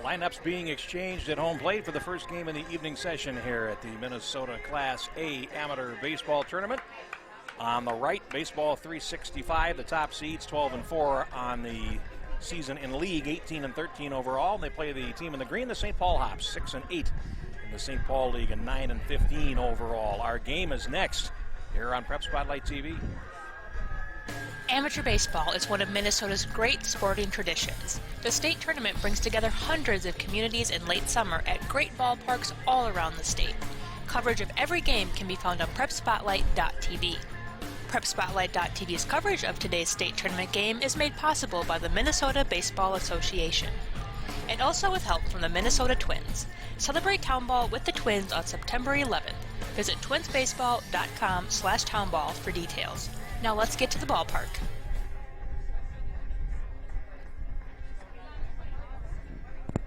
Lineups being exchanged at home plate for the first game in the evening session here at the Minnesota Class A Amateur Baseball Tournament. On the right, Baseball 365, the top seeds 12-4 on the season in league, 18-13 overall. They play the team in the green, the St. Paul Hops, 6-8 in the St. Paul League and 9-15 overall. Our game is next here on Prep Spotlight TV. Amateur baseball is one of Minnesota's great sporting traditions. The state tournament brings together hundreds of communities in late summer at great ballparks all around the state. Coverage of every game can be found on PrepSpotlight.tv. PrepSpotlight.tv's coverage of today's state tournament game is made possible by the Minnesota Baseball Association, and also with help from the Minnesota Twins. Celebrate Townball with the Twins on September 11th. Visit twinsbaseball.com/townball for details. Now let's get to the ballpark.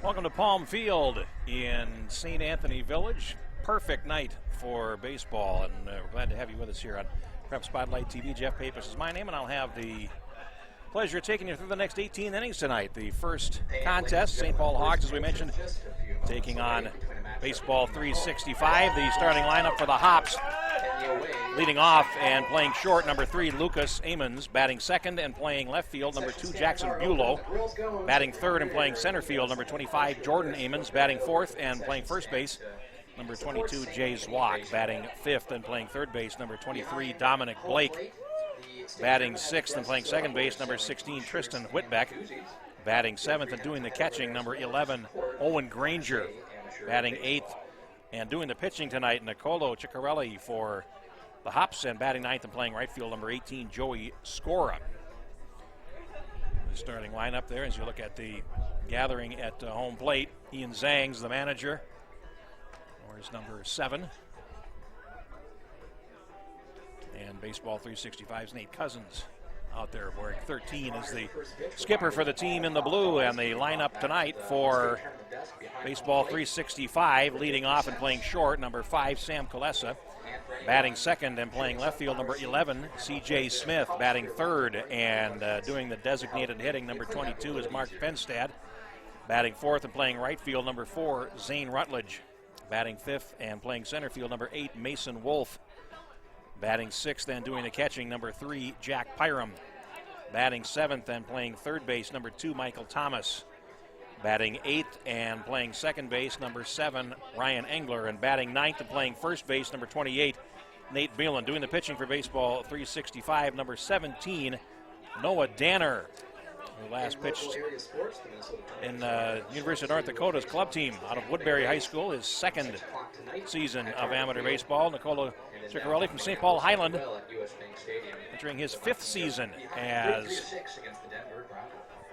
Welcome to Palm Field in St. Anthony Village. Perfect night for baseball, and we're glad to have you with us here on Prep Spotlight TV. Jeff Pappas is my name, and I'll have the pleasure of taking you through the next 18 innings tonight. The first contest, St. Paul Hawks, as we mentioned, taking on Baseball 365. The starting lineup for the Hops. Leading off and playing short, number 3, Lucas Amons. Batting second and playing left field, number 2, Jackson Bulow. Batting third and playing center field, number 25, Jordan Amons. Batting fourth and playing first base, number 22, Jay Zwock. Batting fifth and playing third base, number 23, Dominic Blake. Batting sixth and playing second base, number 16, Tristan Whitbeck. Batting seventh and doing the catching, number 11, Owen Granger. Batting eighth and doing the pitching tonight, Nicolo Ciccarelli for the Hops, and batting ninth and playing right field, number 18, Joey Scora. The starting lineup there as you look at the gathering at home plate. Ian Zang's the manager, or is number 7. And Baseball 365's Nate Cousins out there wearing 13 is the skipper for the team in the blue. And the lineup tonight for Baseball 365, leading off and playing short, number 5, Sam Kolesa. Batting second and playing left field, number 11, C.J. Smith. Batting third and doing the designated hitting, number 22, is Mark Fenstad. Batting fourth and playing right field, number 4, Zane Rutledge. Batting fifth and playing center field, number 8, Mason Wolf. Batting sixth and doing the catching, number 3, Jack Pyram. Batting seventh and playing third base, number 2, Michael Thomas. Batting eighth and playing second base, number 7, Ryan Engler. And batting ninth and playing first base, number 28, Nate Beelan. Doing the pitching for Baseball 365, number 17, Noah Danner, who last pitched in University of North Dakota's club team out of Woodbury High School, his second season of amateur baseball. Nicolo Ciccarelli from St. Paul Highland, entering his 5th season as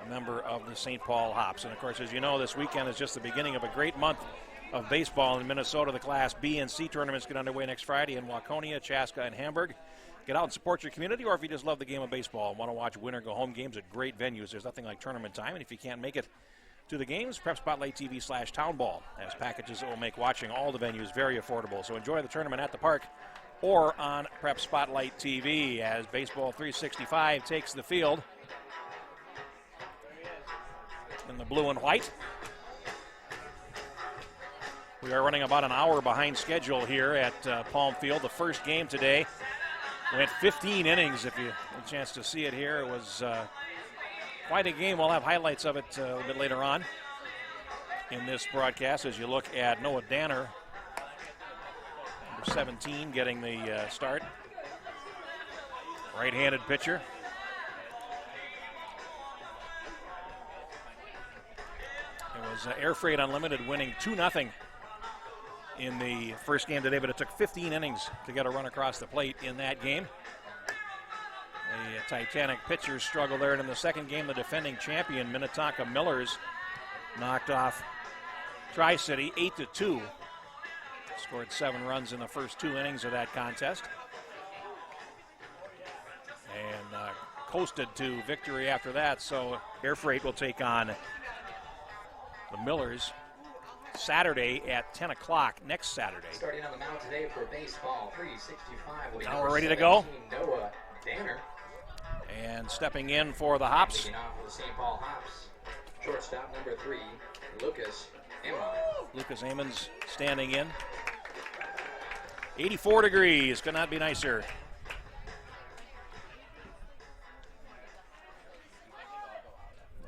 a member of the St. Paul Hops. And of course, as you know, this weekend is just the beginning of a great month of baseball in Minnesota. The Class B and C tournaments get underway next Friday in Waconia, Chaska, and Hamburg. Get out and support your community, or if you just love the game of baseball and want to watch win or go home games at great venues, there's nothing like tournament time. And if you can't make it to the games, Prep Spotlight TV/Townball has packages that will make watching all the venues very affordable. So enjoy the tournament at the park or on Prep Spotlight TV as Baseball 365 takes the field in the blue and white. We are running about an hour behind schedule here at Palm Field. The first game today went 15 innings. If you had a chance to see it here, it was quite a game. We'll have highlights of it a little bit later on in this broadcast as you look at Noah Danner, number 17, getting the start. Right-handed pitcher. It was Air Freight Unlimited winning 2-0 in the first game today, but it took 15 innings to get a run across the plate in that game. The Titanic pitchers struggle there, and in the second game, the defending champion Minnetonka Millers knocked off Tri-City 8-2. Scored 7 runs in the first 2 innings of that contest, and coasted to victory after that. So Air Freight will take on the Millers Saturday at 10 o'clock next Saturday. Starting on the mound today for Baseball 365. Now we're ready to go. Noah Danner. And stepping in for the Hops, Leading off for the St. Paul Hops. Shortstop number 3, Lucas Amon. Lucas Amons standing in. 84 degrees, could not be nicer.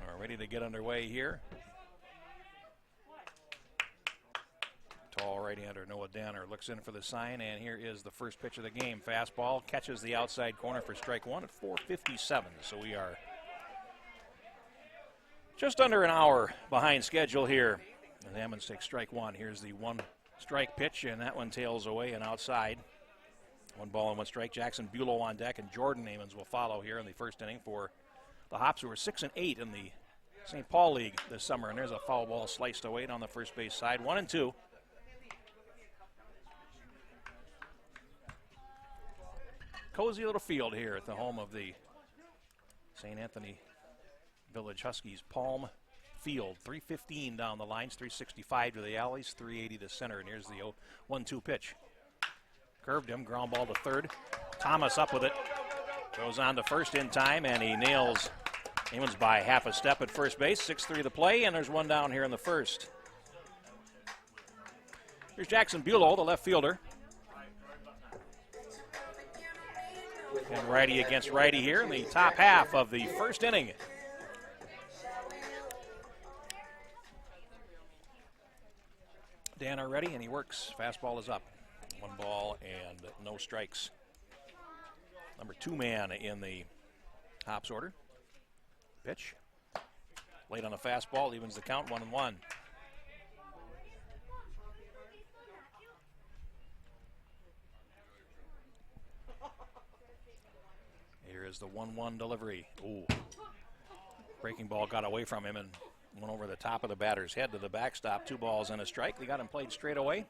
We're ready to get underway here. Tall right-hander Noah Danner looks in for the sign, and here is the first pitch of the game. Fastball catches the outside corner for strike one at 4:57. So we are just under an hour behind schedule here. And Ammons takes strike one. Here's the one strike pitch, and that one tails away and outside. 1 ball and 1 strike. Jackson Bulow on deck, and Jordan Ammons will follow here in the first inning for the Hops, who are 6-8 in the St. Paul League this summer. And there's a foul ball sliced away on the first base side. 1-2. Cozy little field here at the home of the St. Anthony Village Huskies. Palm Field, 315 down the lines, 365 to the alleys, 380 to center. And here's the 1-2 pitch. Curved him, ground ball to third. Thomas up with it. Goes on to first in time, and he nails Ammons by half a step at first base. 6-3 to play, and there's one down here in the first. Here's Jackson Bulow, the left fielder. And righty against righty here in the top half of the first inning. Danner ready, and he works. Fastball is up. 1 ball and no strikes. Number 2 man in the Hops order. Pitch. Late on a fastball, evens the count, 1-1. Here is the 1-1 delivery. Ooh. Breaking ball got away from him and went over the top of the batter's head to the backstop. 2 balls and a strike. They got him played straight away.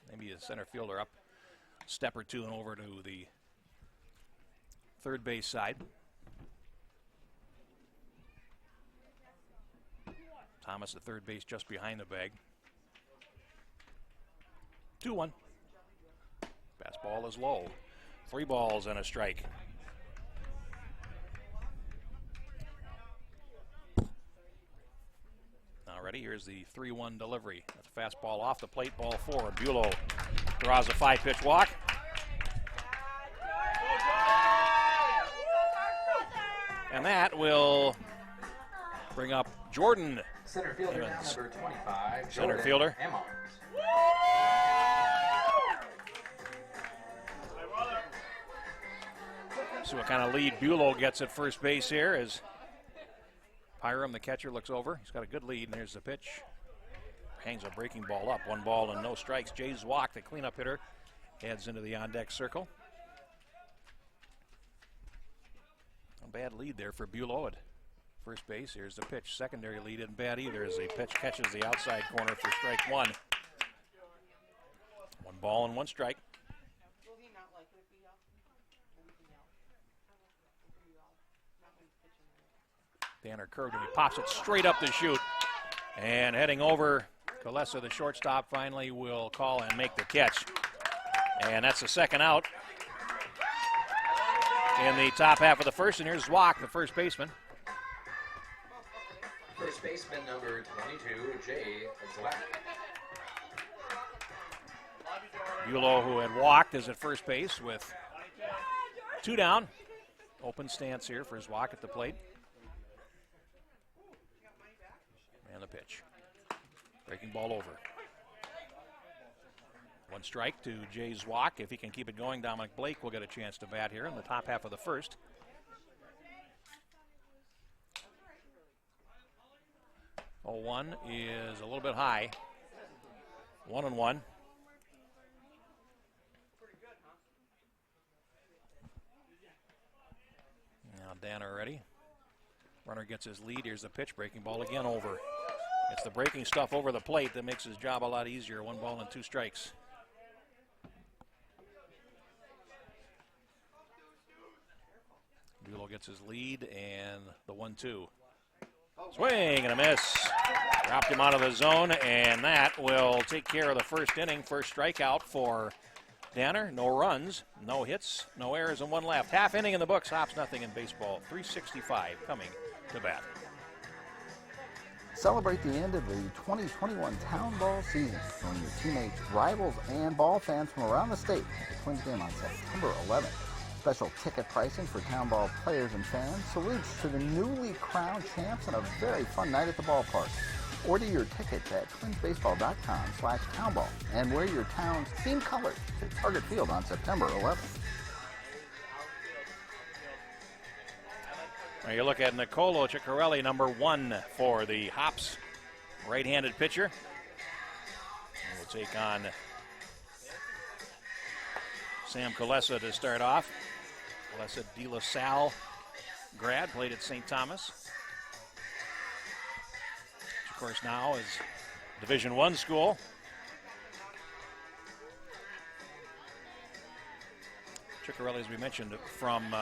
Maybe a center fielder up a step or two and over to the third base side. Thomas at third base just behind the bag. 2-1. Fastball is low. 3 balls and a strike. Ready. Here's the 3-1 delivery. That's a fastball off the plate, ball 4. Bulow draws a 5-pitch walk. And that will bring up Jordan Center fielder Ammons. number 25. Center Jordan fielder. Ammons. See what kind of lead Bulow gets at first base here as Hiram, the catcher, looks over. He's got a good lead, and there's the pitch. Hangs a breaking ball up. 1 ball and no strikes. Jay Zwock, the cleanup hitter, heads into the on-deck circle. A bad lead there for Bulow at first base. Here's the pitch. Secondary lead isn't bad either as the pitch catches the outside corner for strike 1. 1 ball and 1 strike. Danner curved and he pops it straight up the chute. And heading over, Kalesa, the shortstop, finally will call and make the catch. And that's the second out in the top half of the first. And here's Zwock, the first baseman. First baseman number 22, Jay Zwock. Bulow, who had walked, is at first base with 2 down. Open stance here for Zwock at the plate. And the pitch. Breaking ball over. 1 strike to Jay Zwock. If he can keep it going, Dominic Blake will get a chance to bat here in the top half of the first. Oh, 1 is a little bit high. 1-1. Now Danner ready. Runner gets his lead. Here's the pitch. Breaking ball again over. It's the breaking stuff over the plate that makes his job a lot easier. 1 ball and 2 strikes. Bulow gets his lead and the 1-2. Swing and a miss. Dropped him out of the zone, and that will take care of the first inning. First strikeout for Danner. No runs, no hits, no errors, and 1 left. Half inning in the books. Hops nothing in baseball. 3:65 coming to bat. Celebrate the end of the 2021 Town Ball season. Join your teammates, rivals, and ball fans from around the state at the Twins game on September 11th. Special ticket pricing for Town Ball players and fans. Salutes to the newly crowned champs and a very fun night at the ballpark. Order your tickets at twinsbaseball.com/townball and wear your town's team colors to Target Field on September 11th. Now you look at Nicolo Ciccarelli, number 1 for the Hops, right-handed pitcher. We'll take on Sam Colessa to start off. Colessa De La Salle grad, played at St. Thomas. Which of course now is Division I school. Ciccarelli, as we mentioned, from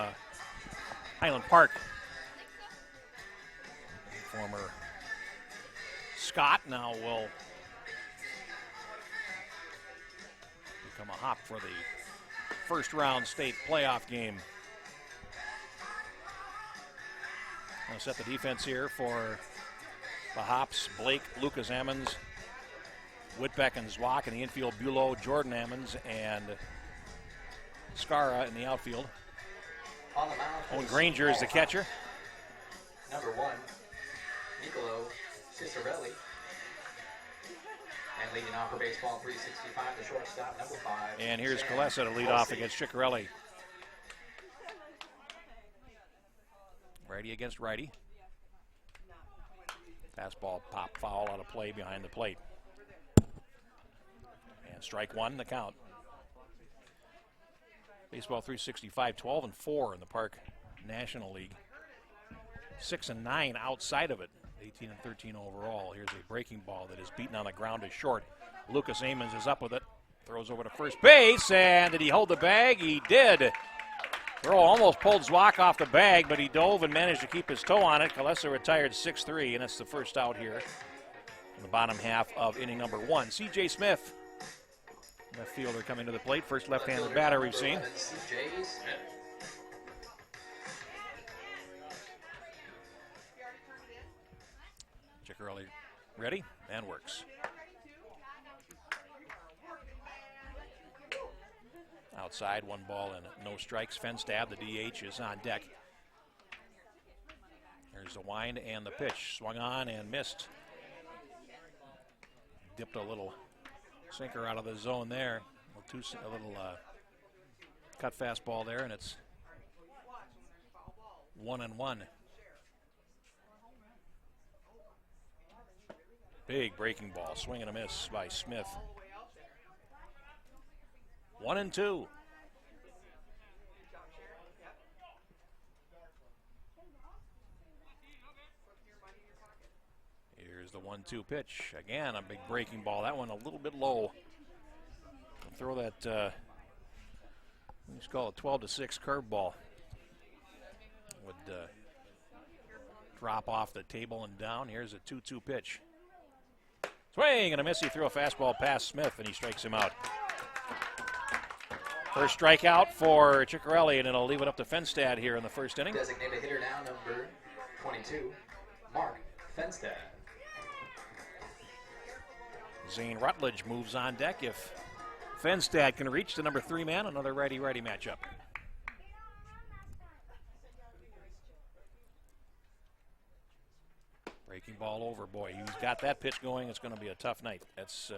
Highland Park. Former Scott now will become a Hop for the first round state playoff game. I'll set the defense here for the Hops. Blake, Lucas Ammons, Whitbeck and Zwak in the infield. Bulow, Jordan Ammons, and Scara in the outfield. On the mound, Owen Granger is the catcher. Number 1, Nicolo Ciccarelli. And leading off for baseball 365, the shortstop, number 5. And here's Sam Colessa to lead off Kelsey. against Ciccarelli. Righty against righty. Fastball pop foul out of play behind the plate. And strike 1, the count. Baseball 365, 12-4 in the Park National League. 6-9 outside of it. 18-13 overall. Here's a breaking ball that is beaten on the ground to short. Lucas Ammons is up with it. Throws over to first base, and did he hold the bag? He did. Throw almost pulled Zwak off the bag, but he dove and managed to keep his toe on it. Colessa retired 6-3, and that's the first out here in the bottom half of inning number 1. C.J. Smith, left fielder, coming to the plate. First left-handed batter we've seen. C.J. Smith. Ciccarelli ready and works. Outside, 1 ball and no strikes. Fenstad, the DH, is on deck. There's the wind and the pitch. Swung on and missed. Dipped a little sinker out of the zone there. A little cut fastball there, and it's 1-1. Big breaking ball, swing and a miss by Smith. 1-2. Here's the 1-2 pitch. Again, a big breaking ball. That one a little bit low. Throw that, let's call it 12-6 curveball. Would drop off the table and down. Here's a 2-2 pitch. Swing and a miss. He threw a fastball past Smith, and he strikes him out. First strikeout for Ciccarelli, and it'll leave it up to Fenstad here in the first inning. Designated hitter now, number 22, Mark Fenstad. Zane Rutledge moves on deck if Fenstad can reach the number 3 man. Another righty-righty matchup. Breaking ball over. Boy, he's got that pitch going. It's going to be a tough night. That's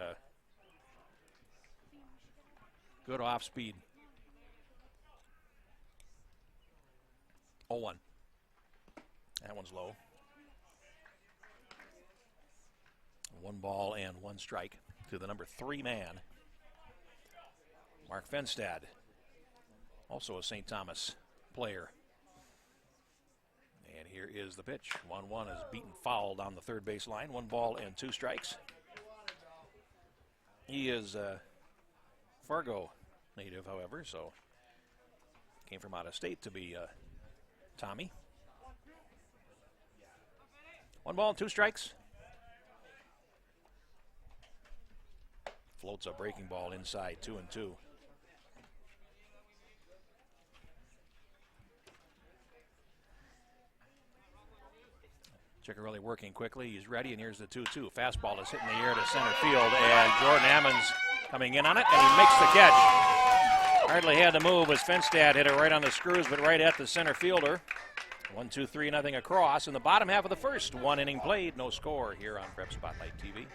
good off speed. 0-1. That one's low. 1 ball and 1 strike to the number 3 man, Mark Fenstad, also a St. Thomas player. And here is the pitch. 1-1 is beaten foul down the third base line. 1 ball and 2 strikes. He is a Fargo native, however, so came from out of state to be Tommy. 1 ball and 2 strikes. Floats a breaking ball inside, 2-2. Ciccarelli working quickly. He's ready, and here's the 2-2. Fastball is hitting the air to center field, and Jordan Ammons coming in on it, and he makes the catch. Hardly had to move as Fenstad hit it right on the screws, but right at the center fielder. 1-2-3-0 across in the bottom half of the first. 1 inning played, no score here on Prep Spotlight TV.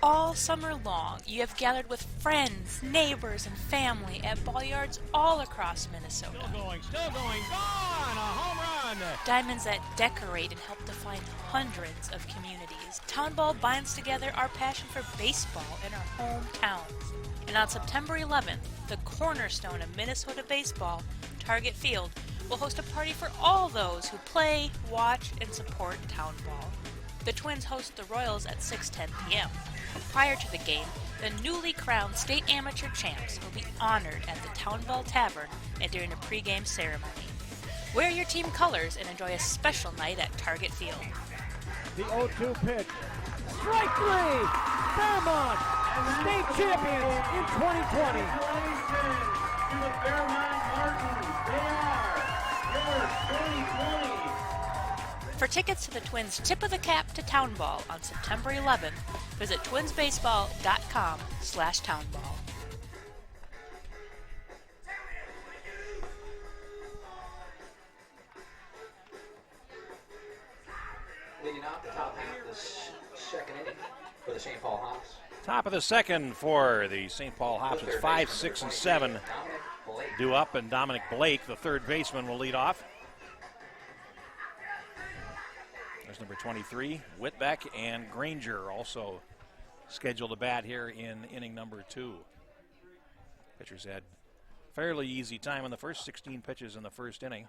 All summer long, you have gathered with friends, neighbors, and family at ball yards all across Minnesota. Still going, gone! A home run! Diamonds that decorate and help define hundreds of communities. Town Ball binds together our passion for baseball in our hometowns. And on September 11th, the cornerstone of Minnesota baseball, Target Field, will host a party for all those who play, watch, and support Town Ball. The Twins host the Royals at 6:10 p.m. Prior to the game, the newly crowned state amateur champs will be honored at the Town Ball Tavern and during a pregame ceremony. Wear your team colors and enjoy a special night at Target Field. The 0-2 pitch. Strike three! Fairmont, state champions in 2020. Congratulations to the Fairmont Martins. They are your 2020. For tickets to the Twins' Tip of the Cap to Town Ball on September 11th, visit twinsbaseball.com/townball. Leading off the top half of the second inning for the St. Paul Hops. Top of the second for the St. Paul Hops. It's 5, 6, and 7 due up, and Dominic Blake, the third baseman, will lead off. There's number 23, Whitbeck, and Granger also scheduled to bat here in inning number 2. Pitchers had fairly easy time in the first 16 pitches in the first inning.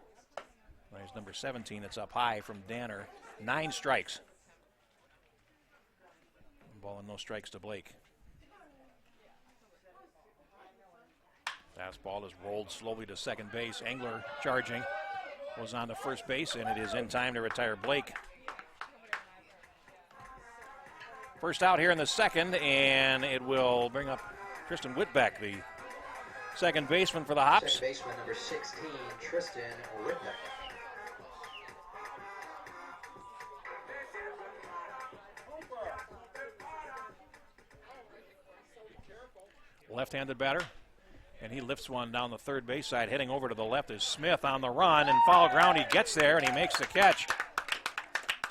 There's number 17 that's up high from Danner. 9 strikes. Ball and no strikes to Blake. Fastball is rolled slowly to second base. Engler charging. Was on to first base, and it is in time to retire Blake. First out here in the second, and it will bring up Tristan Whitbeck, the second baseman for the Hops. Second baseman number 16, Tristan Whitbeck. Left-handed batter, and he lifts one down the third base side. Heading over to the left is Smith on the run, and foul ground. He gets there, and he makes the catch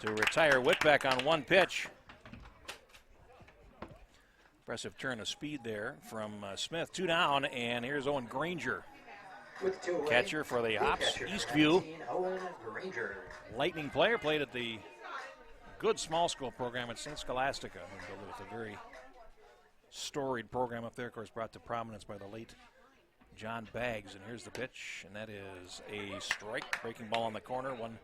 to retire Whitbeck on one pitch. Impressive turn of speed there from Smith. 2 down, and here's Owen Granger. With 2 away, Catcher for the Hops, catcher, Eastview. 19, Owen Granger. Lightning player, played at the good small school program at St. Scholastica. With a very storied program up there, of course, brought to prominence by the late John Baggs. And here's the pitch, and that is a strike. Breaking ball on the corner. 1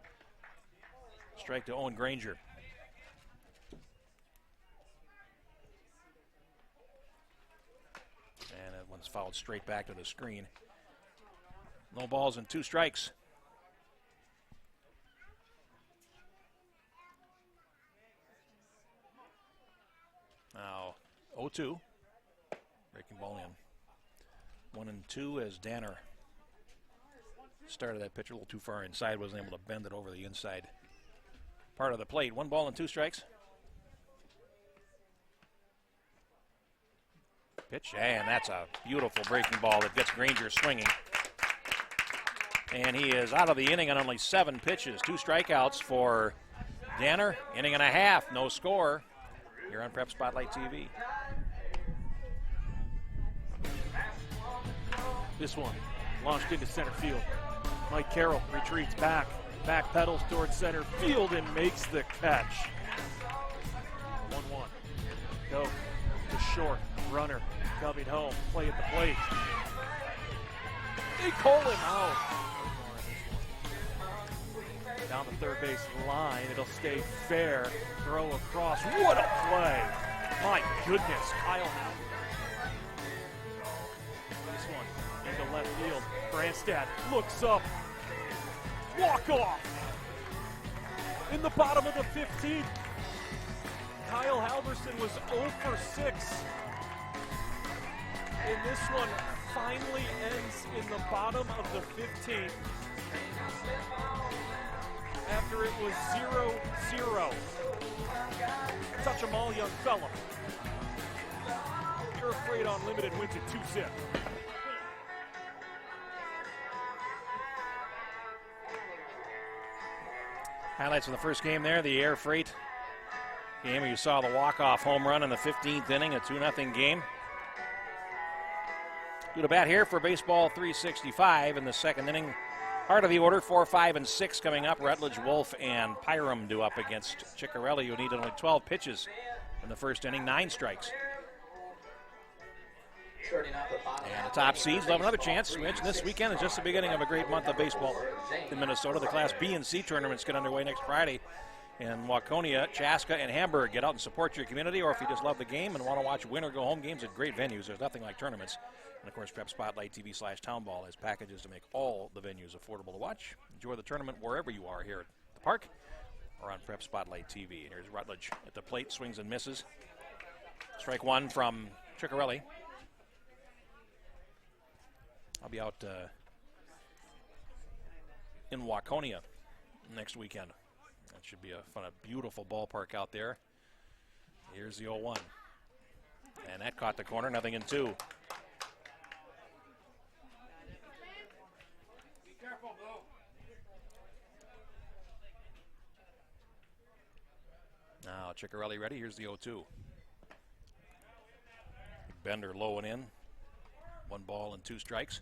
strike to Owen Granger. And that one's fouled straight back to the screen. No balls and 2 strikes. Now 0-2. Breaking ball in. 1 and 2 as Danner started that pitch a little too far inside. Wasn't able to bend it over the inside part of the plate. 1 ball and 2 strikes. Pitch, and that's a beautiful breaking ball that gets Granger swinging. And he is out of the inning on only 7 pitches. 2 strikeouts for Danner. Inning and a half, no score. You're on Prep Spotlight TV. This one launched into center field. Mike Carroll retreats back pedals towards center field and makes the catch. 1-1. Go to short. Runner coming home. Play at the plate. They call him out. Down the third base line. It'll stay fair. Throw across. What a play. My goodness. Kyle Howard. This one into left field. Branstad looks up. Walk off. In the bottom of the 15th. Kyle Halverson was 0 for 6. And this one finally ends in the bottom of the 15th. Jamal Youngfellow. You're Afraid Unlimited wins it 2-zip. Highlights of the first game there, the Air Freight game where you saw the walk-off home run in the 15th inning, a 2-0 game. Due to bat here for Baseball 365 in the second inning. Part of the order, 4, 5, and 6 coming up. Rutledge, Wolf, and Pyram due up against Ciccarelli, who needed only 12 pitches in the first inning, 9 strikes. And the top seeds will have another chance. We mentioned this weekend is just the beginning of a great month of baseball in Minnesota. The Class B and C tournaments get underway next Friday in Waconia, Chaska, and Hamburg. Get out and support your community, or if you just love the game and want to watch win or go home games at great venues, there's nothing like tournaments. And of course, Prep Spotlight TV/Townball has packages to make all the venues affordable to watch. Enjoy the tournament wherever you are here at the park or on Prep Spotlight TV. And here's Rutledge at the plate, swings and misses. Strike one from Ciccarelli. I'll be out in Waconia next weekend. That should be a beautiful ballpark out there. Here's the 0-1. And that caught the corner, 0-2. Now Ciccarelli ready, here's the 0-2. Bender low and in. 1 ball and 2 strikes.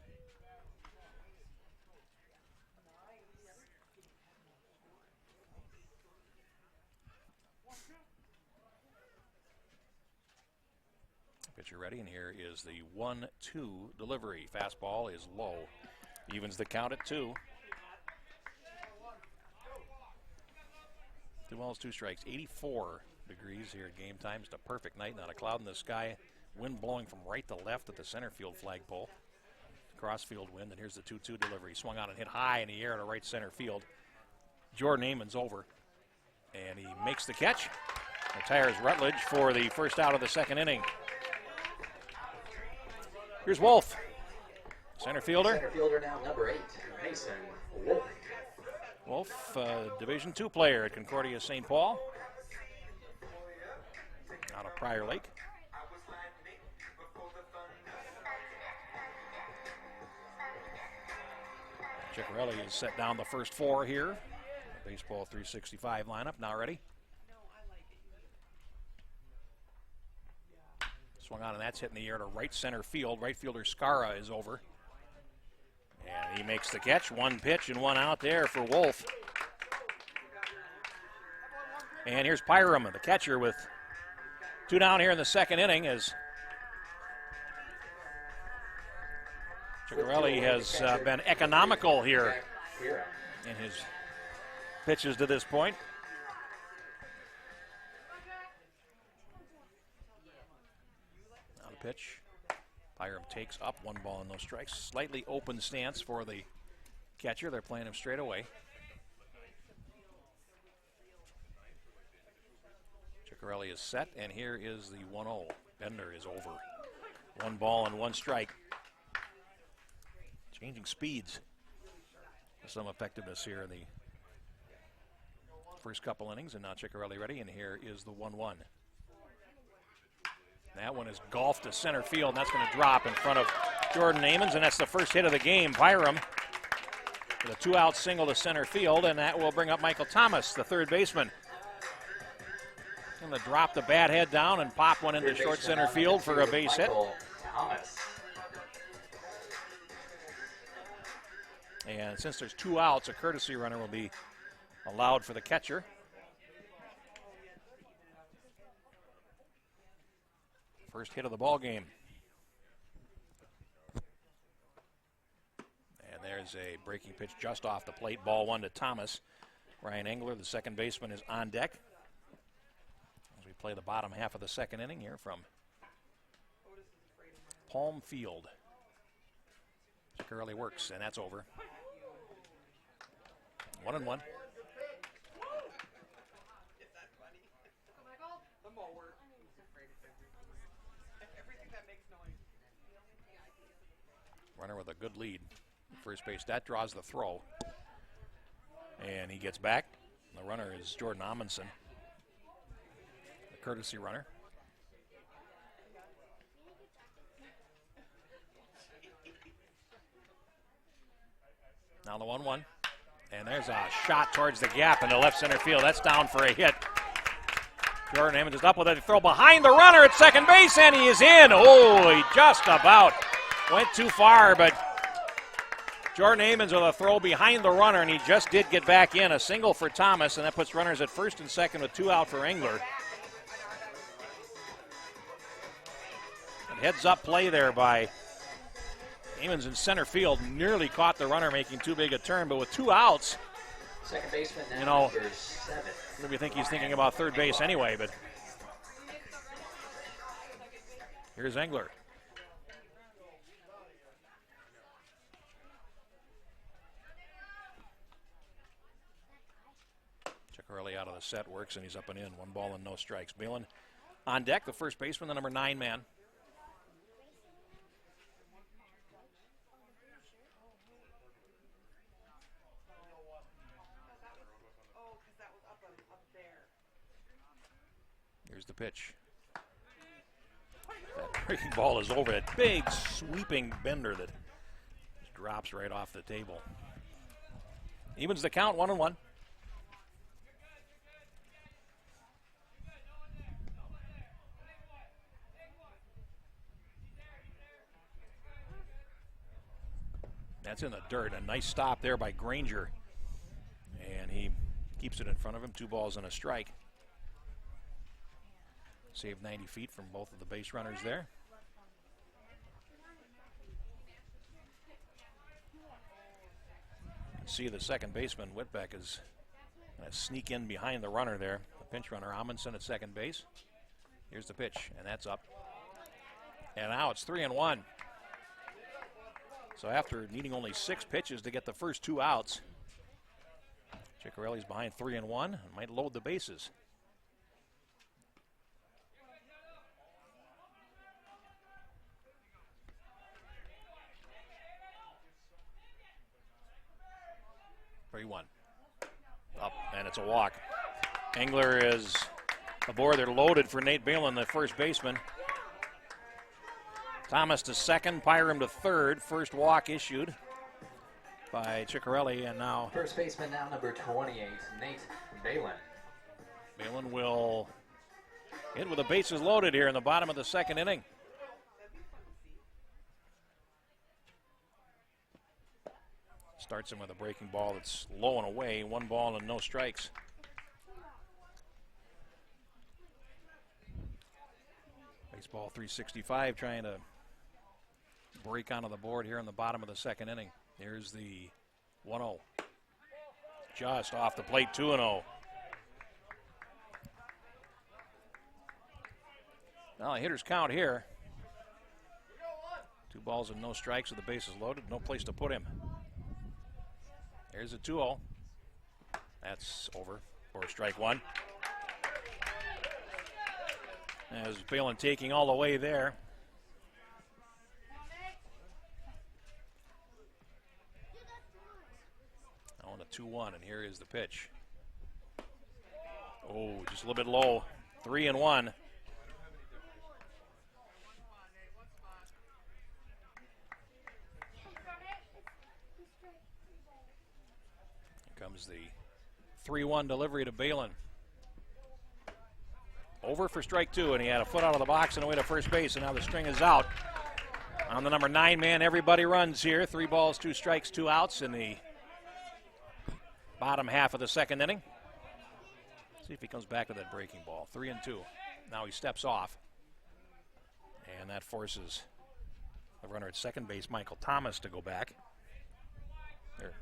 Pitcher ready, and here is the 1-2 delivery. Fastball is low. Evens the count at 2. 2 balls, 2 strikes. 84 degrees here at game time. It's a perfect night. Not a cloud in the sky. Wind blowing from right to left at the center field flagpole. Crossfield wind, and here's the 2-2 delivery. Swung on and hit high in the air to right center field. Jordan Amon's over, and he makes the catch. Retires Rutledge for the first out of the second inning. Here's Wolf, center fielder. Center fielder now, number 8, Mason Wolf. Wolf, Division II player at Concordia St. Paul, out of Prior Lake. Ciccarelli is set down the first 4 here. Baseball 365 lineup, now ready. Swung on, and that's hitting the air to right center field. Right fielder Skara is over. And he makes the catch. 1 pitch and 1 out there for Wolf. And here's Pyram, the catcher, with 2 down here in the second inning as Ciccarelli has been economical here in his pitches to this point. Now the pitch. Pyram takes up, 1 ball and no strikes. Slightly open stance for the catcher. They're playing him straight away. Ciccarelli is set, and here is the 1-0. Bender is over. 1 ball and 1 strike. Changing speeds. Some effectiveness here in the first couple innings, and now Ciccarelli ready, and here is the 1-1. That one is golfed to center field, and that's going to drop in front of Jordan Amons, and that's the first hit of the game. Pyram with a 2-out single to center field, and that will bring up Michael Thomas, the third baseman. Going to drop the bat head down and pop one into short center field for a base hit. Thomas. And since there's 2 outs, a courtesy runner will be allowed for the catcher. First hit of the ball game. And there's a breaking pitch just off the plate. Ball 1 to Thomas. Ryan Engler, the second baseman, is on deck as we play the bottom half of the second inning here from Palm Field. Ciccarelli works, and that's over. 1-1. Runner with a good lead. First base, that draws the throw. And he gets back. The runner is Jordan Amundsen. The courtesy runner. Now the 1-1. And there's a shot towards the gap into left center field. That's down for a hit. Jordan Emmons is up with a throw behind the runner at second base, and he is in. Oh, he just about went too far, but Jordan Emmons with a throw behind the runner, and he just did get back in. A single for Thomas, and that puts runners at first and second with 2 out for Engler. And heads up play there by Emmons in center field. Nearly caught the runner making too big a turn, but with 2 outs, Second baseman now, you know, number 7. maybe think he's thinking about third base anyway, but here's Engler. Ciccarelli out of the set, works, and he's up and in. 1 ball and no strikes. Balin on deck, the first baseman, the number 9 man. Here's the pitch. That breaking ball is over. That big sweeping bender that just drops right off the table. Evens the count, 1-1. That's in the dirt. A nice stop there by Granger. And he keeps it in front of him. 2 balls and a strike. Saved 90 feet from both of the base runners there. You can see the second baseman, Whitbeck, is going to sneak in behind the runner there. The pinch runner, Amundsen, at second base. Here's the pitch, and that's up. And now it's 3-1. So after needing only 6 pitches to get the first 2 outs, Ciccarelli's behind 3-1 and might load the bases. Up, and it's a walk. Engler is aboard. They're loaded for Nate Balin, the first baseman. Thomas to second, Pyram to third. First walk issued by Ciccarelli, and now First baseman now, number 28, Nate Balin. Balin will hit with the bases loaded here in the bottom of the second inning. Starts him with a breaking ball that's low and away. 1 ball and no strikes. Baseball 365 trying to break onto the board here in the bottom of the second inning. Here's the 1-0. Just off the plate, 2-0. Now a hitter's count here. 2 balls and no strikes with the bases loaded. No place to put him. Here's a 2-0. That's over for strike 1. As Balin taking all the way there. On a 2-1, and here is the pitch. Oh, just a little bit low. 3-1. Comes the 3-1 delivery to Balin. Over for strike 2, and he had a foot out of the box and away to first base, and now the string is out. On the number 9 man, everybody runs here. 3 balls, 2 strikes, 2 outs in the bottom half of the second inning. See if he comes back with that breaking ball. 3-2. Now he steps off, and that forces the runner at second base, Michael Thomas, to go back. There.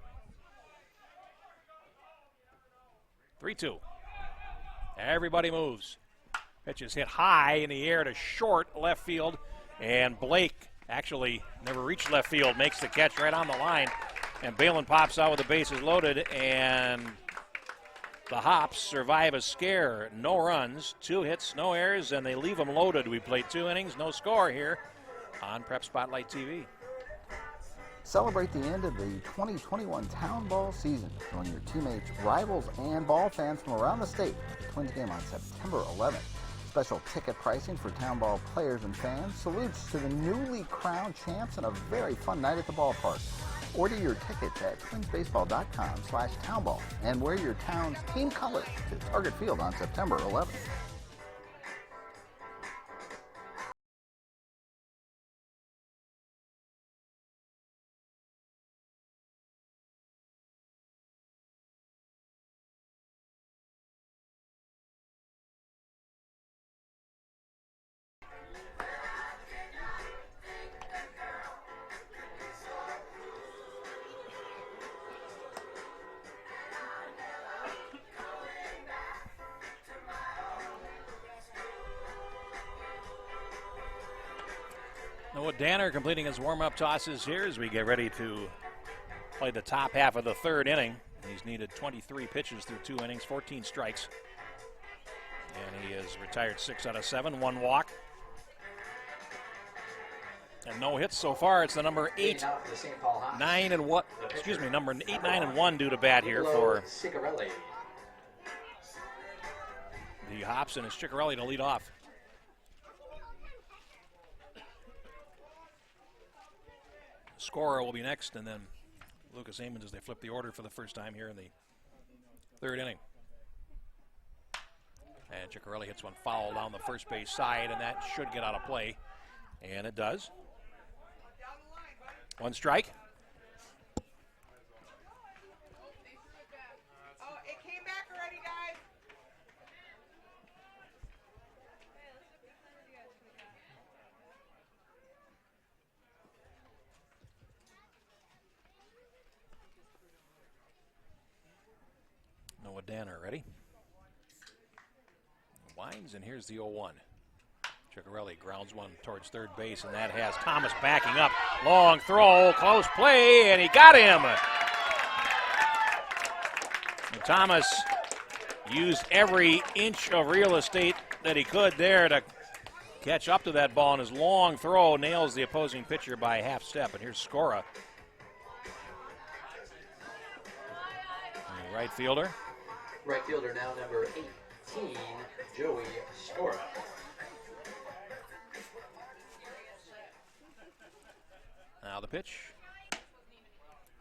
3-2. Everybody moves. Pitch is hit high in the air to short left field, and Blake actually never reached left field, makes the catch right on the line, and Balin pops out with the bases loaded, and the Hops survive a scare. No runs, 2 hits, no errors, and they leave them loaded. We played 2 innings, no score here on Prep Spotlight TV. Celebrate the end of the 2021 Town Ball season. Join your teammates, rivals, and ball fans from around the state at the Twins game on September 11th. Special ticket pricing for town ball players and fans. Salutes to the newly crowned champs and a very fun night at the ballpark. Order your tickets at twinsbaseball.com/townball and wear your town's team colors to Target Field on September 11th. Noah Danner completing his warm-up tosses here as we get ready to play the top half of the third inning. He's needed 23 pitches through 2 innings, 14 strikes. And he has retired 6 out of 7, 1 walk. And no hits so far. It's the number 8, 9, and what? Excuse me, number 8, 9, and 1 due to bat here for the Hops, and it's Ciccarelli to lead off. Scorer will be next, and then Lucas Amons as they flip the order for the first time here in the third inning. And Ciccarelli hits one foul down the first base side, and that should get out of play. And it does. 1 strike. Oh, it came back already, guys. Noah Danner ready. Winds, and here's the 0-1. Ciccarelli grounds one towards third base, and that has Thomas backing up. Long throw, close play, and he got him. And Thomas used every inch of real estate that he could there to catch up to that ball, and his long throw nails the opposing pitcher by a half step. And here's Skora, the right fielder. Right fielder now, number 18, Joey Skora. Now the pitch.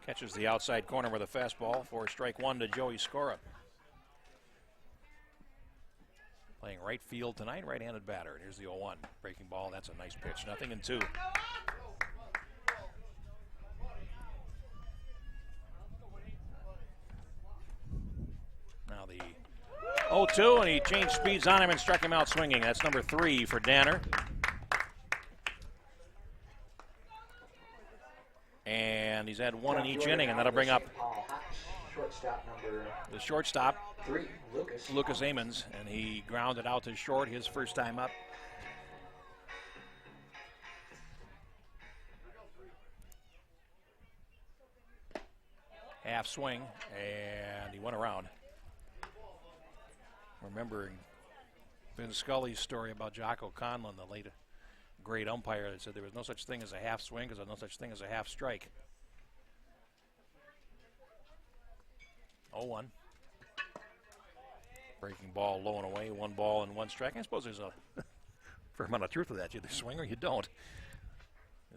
Catches the outside corner with a fastball for strike 1 to Joey Skora. Playing right field tonight, right-handed batter. Here's the 0-1. Breaking ball, that's a nice pitch. 0-2. Now the 0-2, and he changed speeds on him and struck him out swinging. That's number 3 for Danner. And he's had 1 in each inning, and that'll bring up the shortstop, 3, Lucas Amons, and he grounded out to short his first time up. Half swing, and he went around. Remembering Vin Scully's story about Jocko Conlon, the late great umpire, that said there was no such thing as a half swing because there's no such thing as a half strike. 0-1. Breaking ball low and away, 1 ball and 1 strike. I suppose there's a fair amount of truth to that. You either swing or you don't.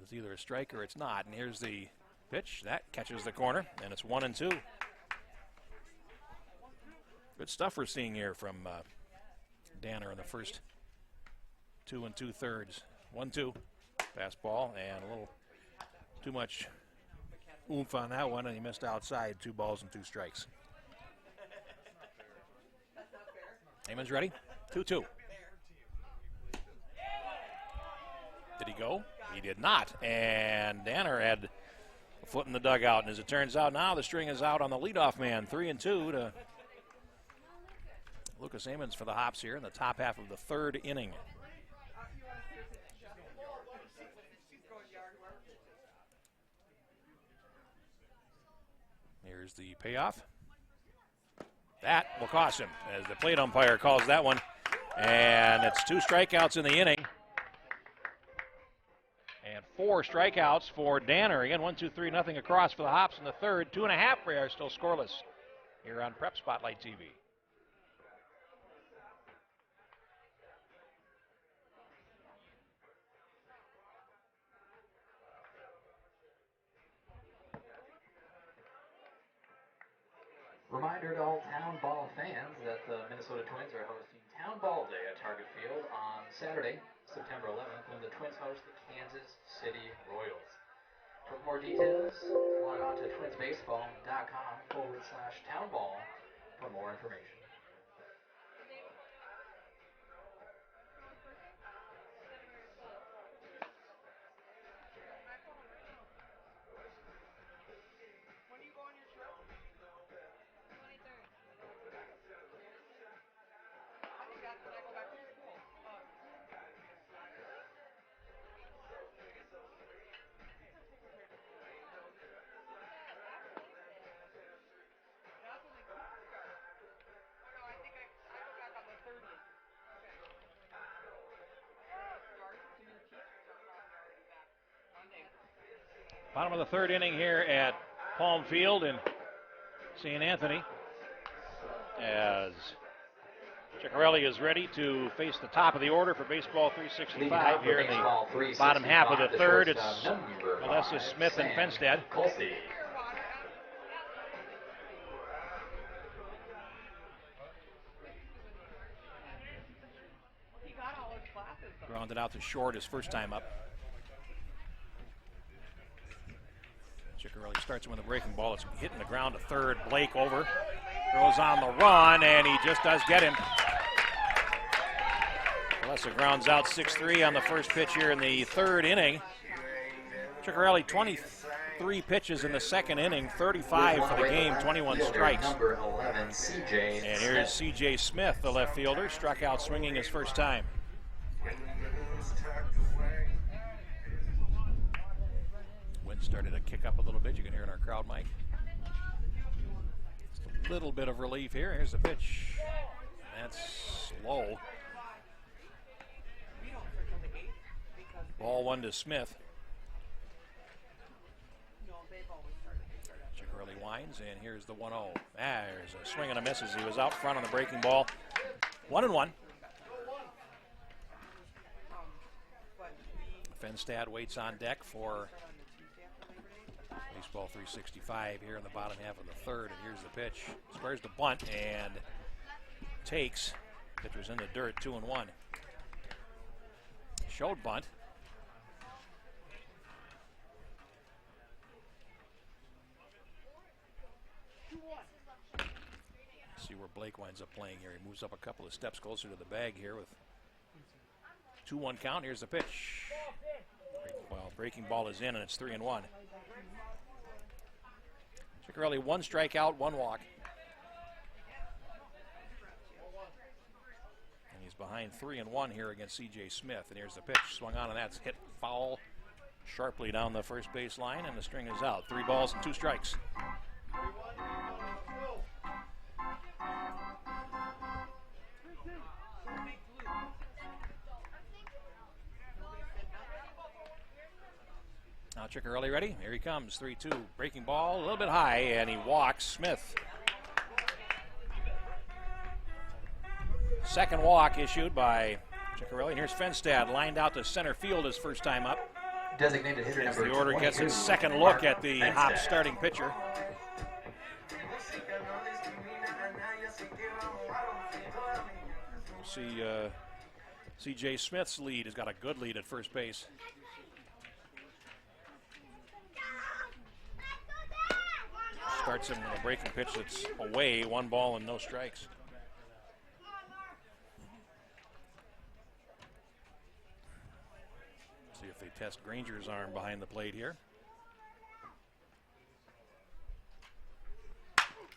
It's either a strike or it's not. And here's the pitch. That catches the corner, and it's 1-2. Good stuff we're seeing here from Danner in the first 2 2/3. 1-2. Fastball, and a little too much oomph on that one, and he missed outside. 2 balls and 2 strikes. Amons ready? 2-2. Did he go? He did not. And Danner had a foot in the dugout. And as it turns out now, the string is out on the leadoff man. 3-2 to Lucas Amons for the Hops here in the top half of the third inning. Here's the payoff. That will cost him as the plate umpire calls that one. And it's 2 strikeouts in the inning. And 4 strikeouts for Danner. Again, 1-2-3, nothing across for the Hops in the third. 2.5 are still scoreless here on Prep Spotlight TV. Reminder to all Town Ball fans that the Minnesota Twins are hosting Town Ball Day at Target Field on Saturday, September 11th, when the Twins host the Kansas City Royals. For more details, log on to twinsbaseball.com/townball for more information. When do you go on your trip? 23rd. I think that's when I go back to school. That's when they start. Oh no, I think I go back on the 30th. Okay. Our new teachers are probably already back Monday. Bottom of the third inning here at Palm Field in St. Anthony, as Ciccarelli is ready to face the top of the order for Baseball 365 here in the bottom half of the third. It's Alessa Smith and Fenstad. He got all his classes though. Grounded out to short his first time up. Ciccarelli starts with a breaking ball. It's hitting the ground to third. Blake over. Throws on the run, and he just does get him. Alessa grounds out 6-3 on the first pitch here in the third inning. Ciccarelli 23 pitches in the second inning, 35 for the game, 21 strikes. Number 11, CJ. And here's CJ Smith, the left fielder, struck out swinging his first time. Wind started to kick up a little bit. You can hear it in our crowd mic. Just a little bit of relief here. Here's the pitch. That's low. Ball one to Smith. Ciccarelli winds, and here's the 1-0. There's a swing and a miss as he was out front on the breaking ball. 1-1. Fenstad waits on deck for Baseball 365 here in the bottom half of the third, and here's the pitch. Squares the bunt and takes. Pitcher's in the dirt, 2-1. Showed bunt. See where Blake winds up playing here. He moves up a couple of steps closer to the bag here with 2-1 count. Here's the pitch. Well, breaking ball is in, and it's 3-1. Ciccarelli, 1 strikeout, 1 walk. And he's behind 3-1 here against C.J. Smith. And here's the pitch. Swung on, and that's hit foul sharply down the first base line, and the string is out. 3 balls and 2 strikes. Now Ciccarelli ready. Here he comes. 3-2. Breaking ball a little bit high, and he walks Smith. Second walk issued by Ciccarelli. And here's Fenstad lined out to center field his first time up. Designated hitter As number the order 22, gets its second look at the Fenstad. Hop starting pitcher. See C.J. Smith's lead has got a good lead at first base. Starts him with a breaking pitch that's away, 1 ball and no strikes. See if they test Granger's arm behind the plate here.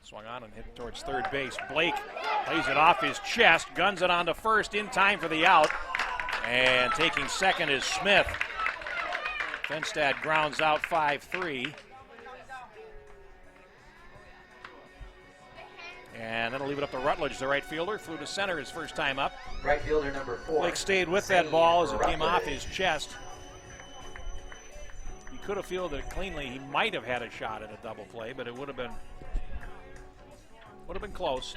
Swung on and hit towards third base. Blake lays it off his chest, guns it onto first in time for the out. And taking second is Smith. Fenstad grounds out 5-3. And that'll leave it up to Rutledge, the right fielder. Flew to center his first time up. Right fielder number 4. Blake stayed with that ball as it came off his chest. He could have fielded it cleanly. He might have had a shot at a double play, but it would have been close.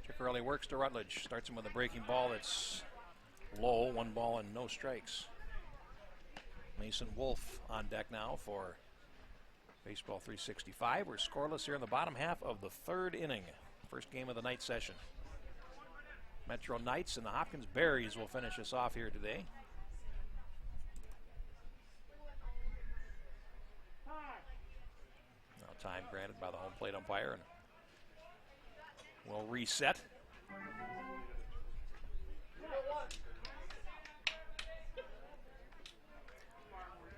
Ciccarelli works to Rutledge. Starts him with a breaking ball that's low. 1 ball and no strikes. Mason Wolf on deck now for Baseball 365. We're scoreless here in the bottom half of the third inning. First game of the night session. Metro Knights and the Hopkins Berries will finish us off here today. Now time granted by the home plate umpire, and we'll reset.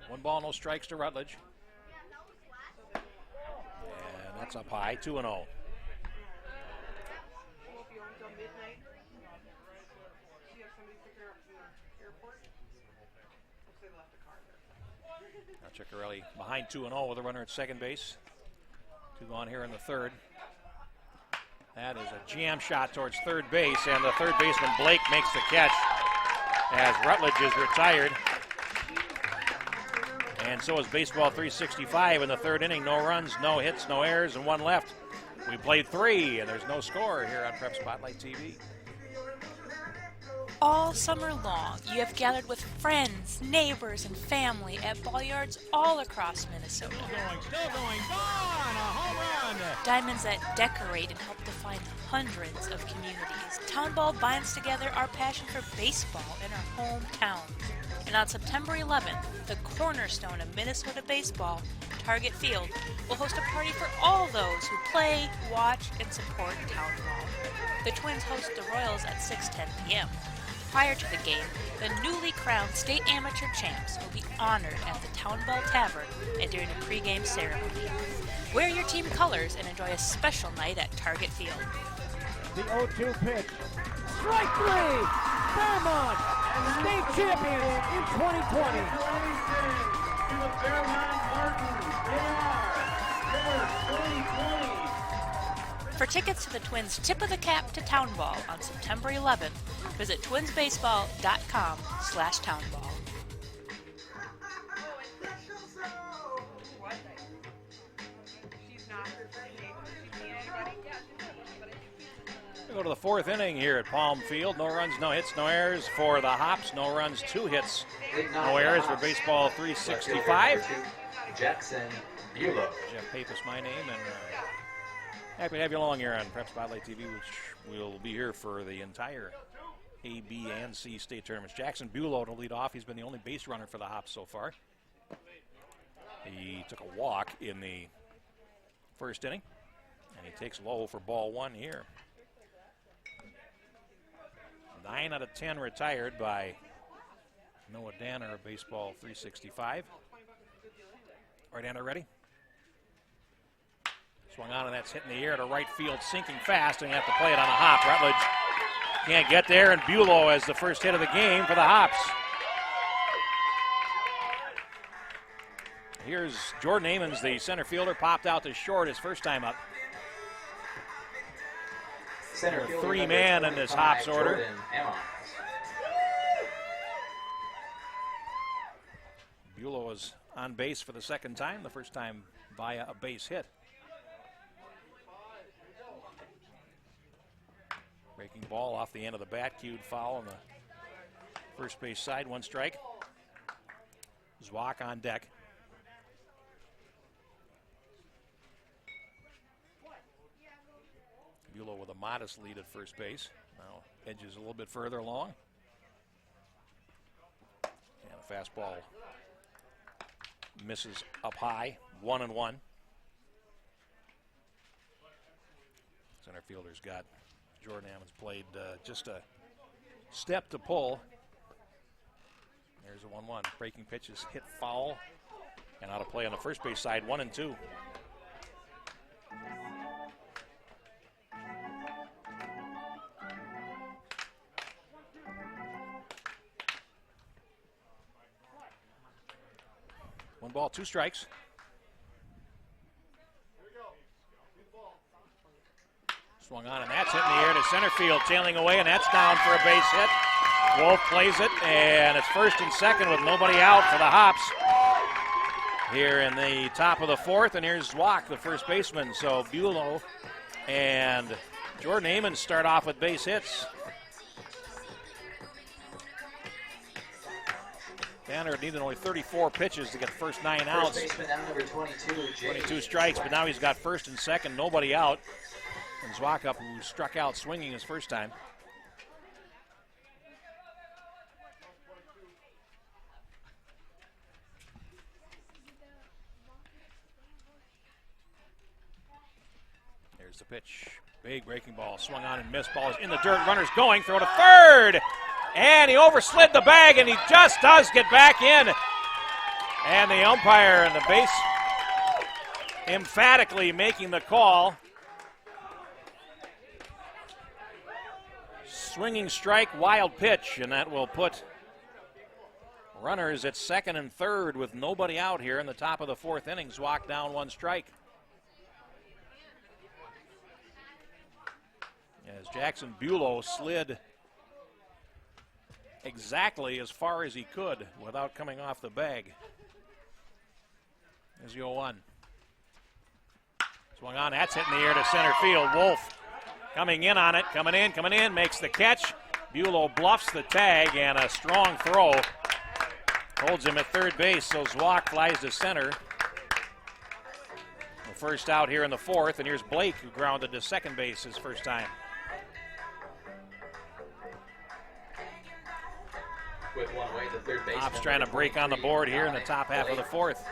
One ball, no strikes to Rutledge. And that's up high, 2-0. Won't be home till midnight. Do you have somebody pick her up from the airport? Looks like they left a car there. Now Ciccarelli behind 2-0 with a runner at second base. 2 gone here in the third. That is a jam shot towards third base, and the third baseman Blake makes the catch as Rutledge is retired. And so is Baseball 365 in the third inning. No runs, no hits, no errors, and 1 left. We played 3, and there's no score here on Prep Spotlight TV. All summer long, you have gathered with friends, neighbors, and family at ball yards all across Minnesota. Still going, gone, a home run. Diamonds that decorate and help define hundreds of communities. Town Ball binds together our passion for baseball in our hometowns. And on September 11th, the cornerstone of Minnesota baseball, Target Field, will host a party for all those who play, watch, and support Town Ball. The Twins host the Royals at 6:10 p.m. Prior to the game, the newly crowned state amateur champs will be honored at the Town Ball Tavern and during a pregame ceremony. Wear your team colors and enjoy a special night at Target Field. The 0-2 pitch. Strike 3! Fairmont, state champions in 2020. Congratulations to the Fairmont Martins. They are your 2020. For tickets to the Twins' Tip of the Cap to Town Ball on September 11th, visit twinsbaseball.com/townball. She's not. She's seen anybody? Yeah, We go to the fourth inning here at Palm Field. No runs, no hits, no errors for the Hops. No runs, 2 hits, no errors for Baseball 365. Jackson Bulow. Jeff Papis, my name, and happy to have you along here on Prep Spotlight TV, which will be here for the entire A, B, and C state tournaments. Jackson Bulow to lead off. He's been the only base runner for the Hops so far. He took a walk in the first inning, and he takes low for ball 1 here. 9 out of 10 retired by Noah Danner of Baseball 365. Right hander ready. Swung on, and that's hitting the air to right field, sinking fast, and you have to play it on a hop. Rutledge can't get there, and Bulow has the first hit of the game for the Hops. Here's Jordan Amons, the center fielder, popped out to short his first time up. Center fielder 3-man in this Hops order. Jordan Amons. Bulow was on base for the second time, the first time via a base hit. Breaking ball off the end of the bat, cued foul on the first base side, 1 strike. Zwak on deck. Bulow with a modest lead at first base. Now edges a little bit further along. And a fastball misses up high, 1-1. Center fielder's got Jordan Ammons played just a step to pull. There's a 1-1. Breaking pitches hit foul. And out of play on the first base side, 1-2. One ball, 2 strikes. Swung on, and that's hit in the air to center field, tailing away, and that's down for a base hit. Wolf plays it, and it's first and second with nobody out for the Hops here in the top of the fourth. And here's Zwak, the first baseman. So Bulow and Jordan Amons start off with base hits. Danner needed only 34 pitches to get the first 9 outs. First baseman now, number 22, 22 strikes, but now he's got first and second, nobody out. And Zwaka, who struck out swinging his first time. There's the pitch. Big breaking ball, swung on and missed. Ball is in the dirt. Runner's going. Throw to third. And he overslid the bag, and he just does get back in. And the umpire and the base emphatically making the call. Swinging strike, wild pitch, and that will put runners at second and third with nobody out here in the top of the fourth inning. Zwack down 1 strike. As Jackson Bulow slid exactly as far as he could without coming off the bag. There's 0-1. Swung on, that's hit in the air to center field. Wolf coming in on it, coming in, makes the catch. Bulow bluffs the tag, and a strong throw holds him at third base, so Zwack flies to center. The first out here in the fourth, and here's Blake, who grounded to second base his first time. With one away, the third baseman. Hops trying to break on the board here in the top half of the fourth.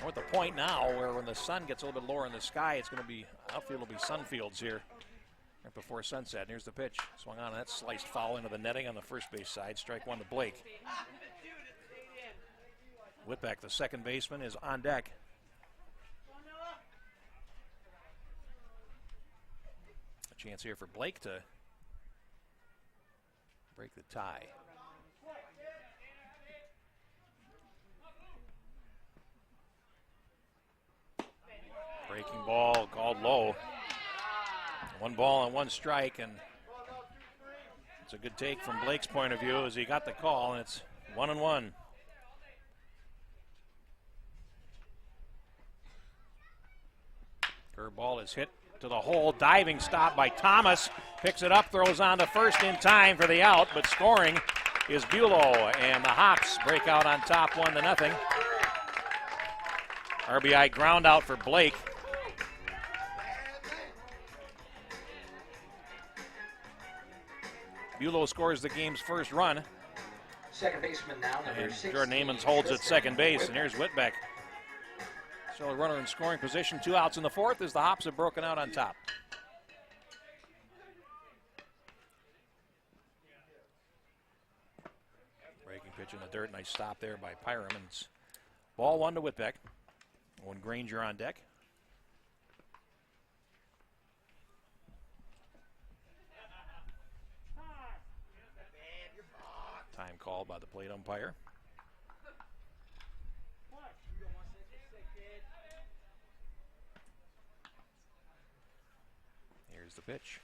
We're at the point now where when the sun gets a little bit lower in the sky, it's going to be, outfield will be sun fields here right before sunset. And here's the pitch. Swung on, and that's sliced foul into the netting on the first base side. Strike 1 to Blake. Whitbeck, the second baseman, is on deck. A chance here for Blake to break the tie. Breaking ball called low. 1 ball and 1 strike, and it's a good take from Blake's point of view as he got the call, and it's 1-1. Curveball is hit to the hole. Diving stop by Thomas. Picks it up, throws on to first in time for the out, but scoring is Bulow, and the Hops break out on top 1-0. RBI ground out for Blake. Bulow scores the game's first run. Second baseman now, number And 16, Jordan Amons holds at second base, and here's Whitbeck. So a runner in scoring position, 2 outs in the fourth as the Hops have broken out on top. Breaking pitch in the dirt, nice stop there by Pyram. And it's ball 1 to Whitbeck. Owen Granger on deck. Time called by the plate umpire. Here's the pitch.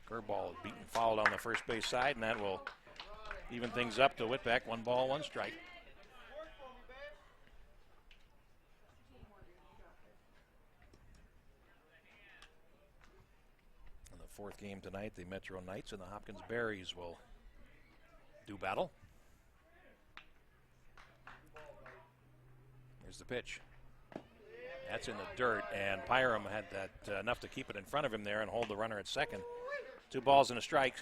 Curveball is beaten foul on the first base side, and that will even things up to Whitbeck. 1 ball, 1 strike. In the fourth game tonight, the Metro Knights and the Hopkins Berries will do battle. Here's the pitch. That's in the dirt, and Pyram had that enough to keep it in front of him there and hold the runner at second. 2 balls and a strike.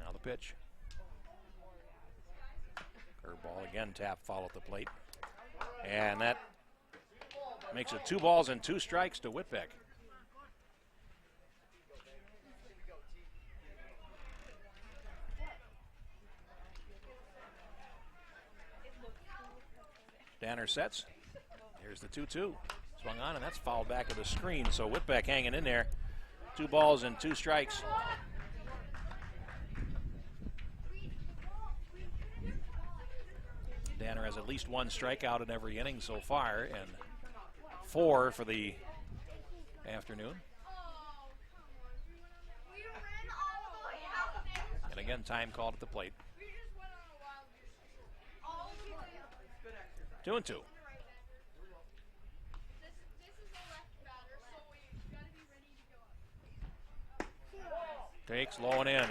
Now the pitch. Curveball again, tap foul at the plate. And that makes it 2 balls and 2 strikes to Whitbeck. Danner sets. Here's the 2-2. Swung on, and that's fouled back of the screen. So Whitbeck hanging in there. 2 balls and 2 strikes. Danner has at least 1 strikeout in every inning so far, and 4 for the afternoon. And again, time called at the plate. 2-2. Takes low and in.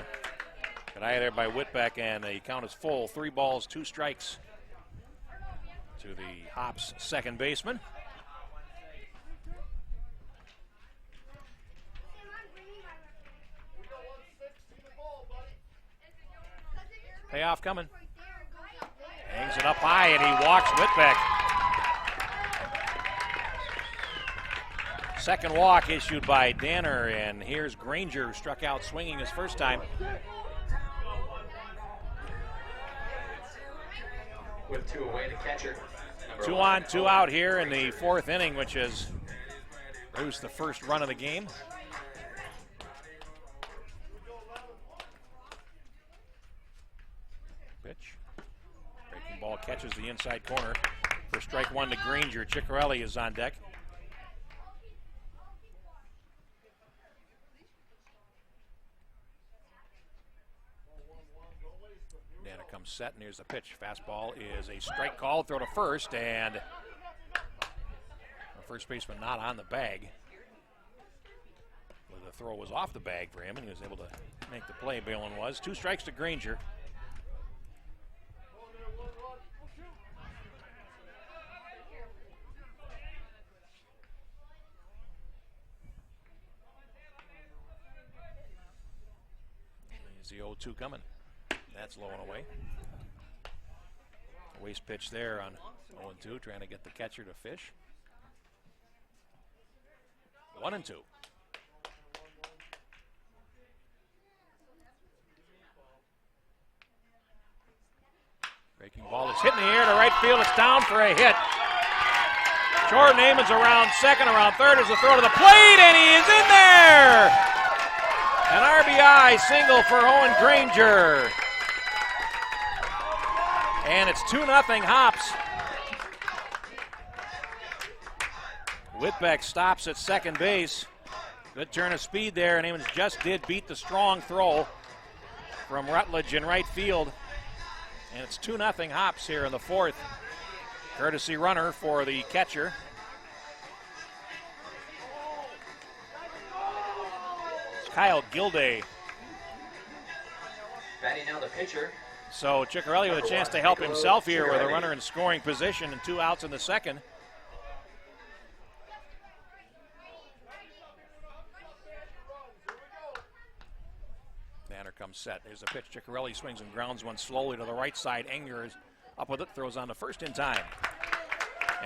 Good eye there by Whitbeck, and the count is full. 3 balls, 2 strikes to the Hops second baseman. Payoff coming. Hangs it up high, and he walks Whitbeck. Second walk issued by Danner, and here's Granger, who struck out swinging his first time. With 2 away, the catcher. 2 on, 2 out here in the 4th inning, which has produced the first run of the game. Pitch. Breaking ball catches the inside corner for strike 1 to Granger. Ciccarelli is on deck. Danner comes set, and here's the pitch. Fastball is a strike call. Throw to first, and the first baseman not on the bag. Well, the throw was off the bag for him, and he was able to make the play. Balin was. 2 strikes to Granger. Here's the 0-2 coming. That's low and away. Waste pitch there on 0-2, trying to get the catcher to fish. 1-2. Breaking ball is hit in the air to right field. It's down for a hit. Jordan Amon's around second, around third. Is a throw to the plate, and he is in there. An RBI single for Owen Granger. And it's 2-0 Hops. Whitbeck stops at second base. Good turn of speed there, and Ammons just did beat the strong throw from Rutledge in right field. And it's 2-0 Hops here in the 4th. Courtesy runner for the catcher. It's Kyle Gilday. Batting now the pitcher. So Ciccarelli with a chance to help himself here with a runner in scoring position and 2 outs in the second. Danner comes set. There's a pitch. Ciccarelli swings and grounds one slowly to the right side. Enger is up with it, throws on the first in time.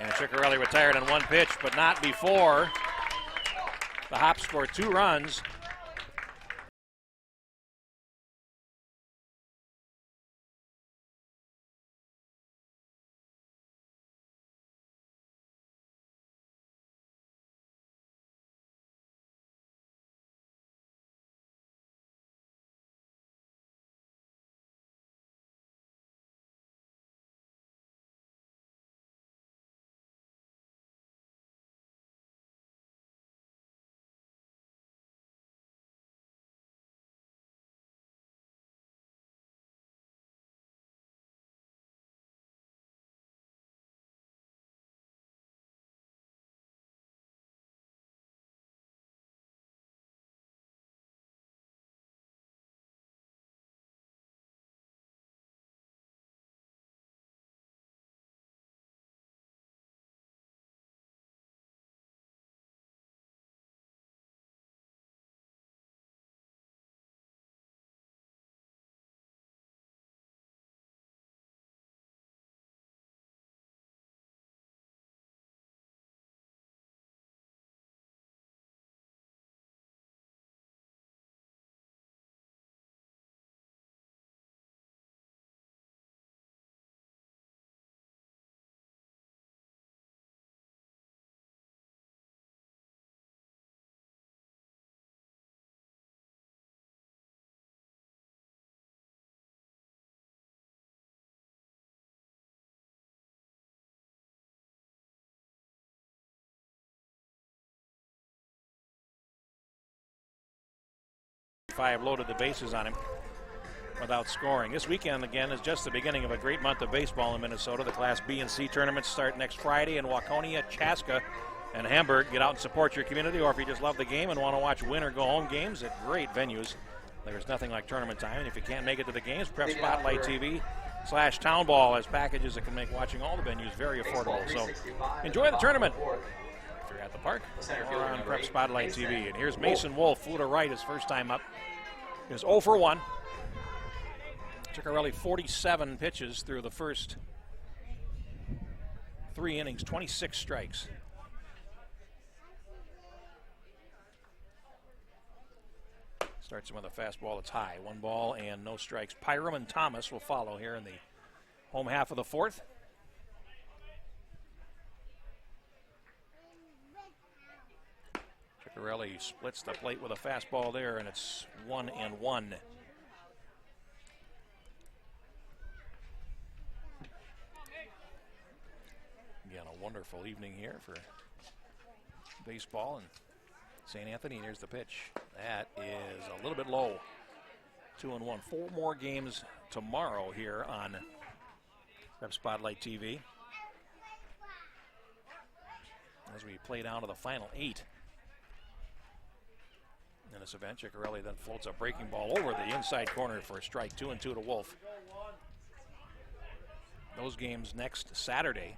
And Ciccarelli retired on 1 pitch, but not before the Hops scored 2 runs. Five loaded the bases on him. without scoring. This weekend, again, is just the beginning of a great month of baseball in Minnesota. The Class B and C tournaments start next Friday in Waconia, Chaska, and Hamburg. Get out and support your community, or if you just love the game and want to watch win or go home games at great venues, there's nothing like tournament time. And if you can't make it to the games, Prep Spotlight TV/Town Ball has packages that can make watching all the venues very affordable. So enjoy the tournament if you're at the park or on Prep Spotlight TV. And here's Mason Wolf, flew to right his first time up. He was 0 for 1. Ciccarelli 47 pitches through the first 3 innings, 26 strikes. Starts him with a fastball that's high. 1 ball and no strikes. Pyram and Thomas will follow here in the home half of the 4th. Ciccarelli splits the plate with a fastball there, and it's 1-1. Again, a wonderful evening here for baseball and St. Anthony. And here's the pitch. That is a little bit low. 2-1. 4 more games tomorrow here on Prep Spotlight TV as we play down to the final 8 in this event. Ciccarelli then floats a breaking ball over the inside corner for a strike. 2-2 to Wolf. Those games next Saturday,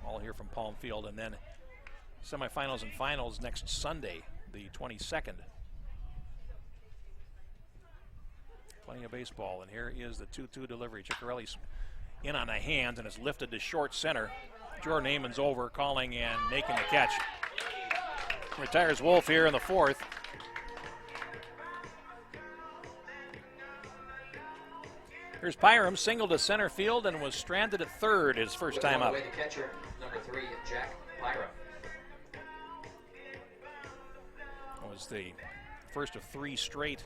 all here from Palm Field, and then semifinals and finals next Sunday, the 22nd. Plenty of baseball, and here is the 2-2 delivery. Ciccarelli's in on the hands and is lifted to short center. Jordan Amon's over, calling and making the catch. Retires Wolf here in the 4th. Here's Pyram, single to center field and was stranded at third his first time up. The catcher, number 3, Jack Pyram. That was the first of 3 straight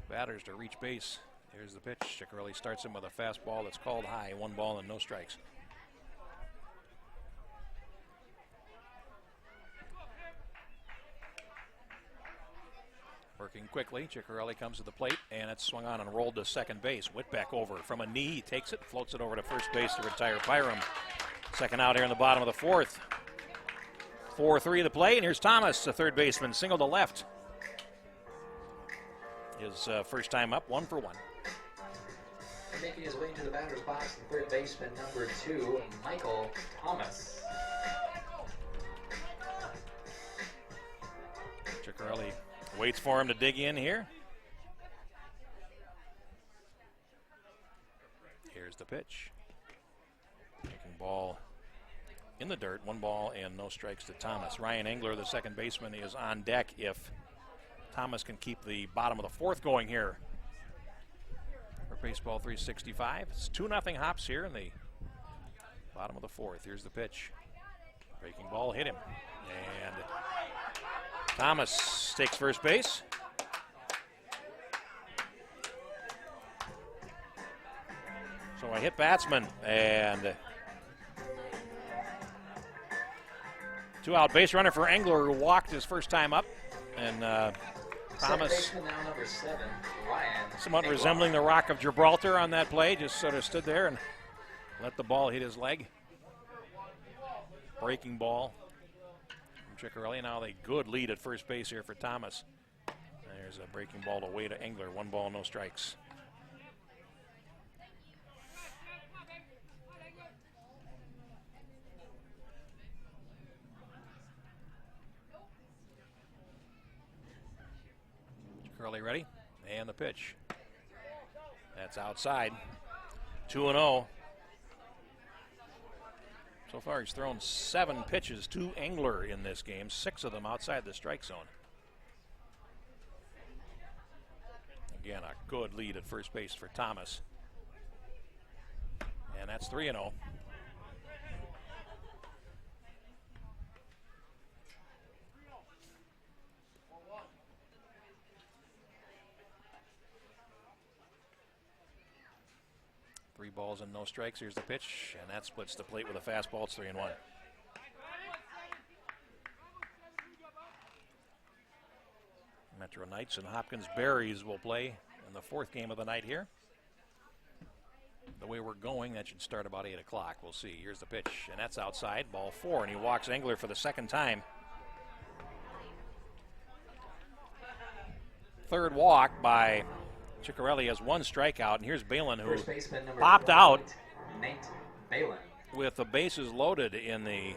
batters to reach base. Here's the pitch. Ciccarelli starts him with a fastball that's called high. 1 ball and no strikes. Working quickly, Ciccarelli comes to the plate, and it's swung on and rolled to second base. Whitbeck over from a knee, he takes it, floats it over to first base to retire Pyram. Second out here in the bottom of the 4th. 4-3 the play, and here's Thomas, the third baseman, single to left. His first time up, 1 for 1. Making his way into the batter's box, the third baseman, number 2, Michael Thomas. Ciccarelli waits for him to dig in here. Here's the pitch. Making ball in the dirt. 1 ball and no strikes to Thomas. Ryan Engler, the second baseman, is on deck if Thomas can keep the bottom of the 4th going here for Baseball 365. It's 2-0 Hops here in the bottom of the 4th. Here's the pitch. Breaking ball hit him. And Thomas takes first base. So a hit batsman and 2-out base runner for Engler, who walked his first time up. And Thomas, now number 7, Ryan somewhat Engler. resembling the Rock of Gibraltar on that play, just sort of stood there and let the ball hit his leg. Breaking ball. Ciccarelli. Now a good lead at first base here for Thomas. There's a breaking ball away to Engler. 1 ball, no strikes. Ciccarelli ready, and the pitch. That's outside. 2-0. So far, he's thrown 7 pitches to Engler in this game, 6 of them outside the strike zone. Again, a good lead at first base for Thomas. And that's 3-0. Three balls and no strikes. Here's the pitch, and that splits the plate with a fastball. It's 3-1. Metro Knights and Hopkins Berries will play in the fourth game of the night here. The way we're going, that should start about 8 o'clock. We'll see. Here's the pitch, and that's outside. Ball 4, and he walks Engler for the second time. Third walk by Ciccarelli has 1 strikeout, and here's Balin, who popped out Nate Balin. with the bases loaded in the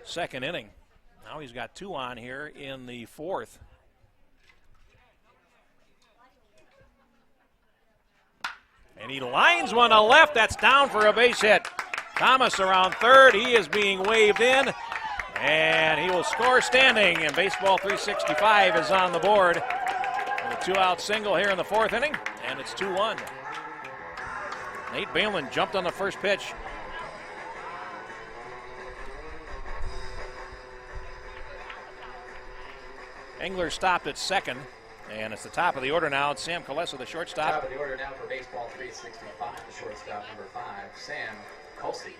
second inning. Now he's got 2 on here in the fourth. And he lines one to left. That's down for a base hit. Thomas around third. He is being waved in. And he will score standing. And Baseball 365 is on the board. With a 2-out single here in the fourth inning. And it's 2-1. Nate Balin jumped on the first pitch. Engler stopped at second. And it's the top of the order now. It's Sam Kolesa, the shortstop. Top of the order now for Baseball 365, the shortstop number 5, Sam Kolesi.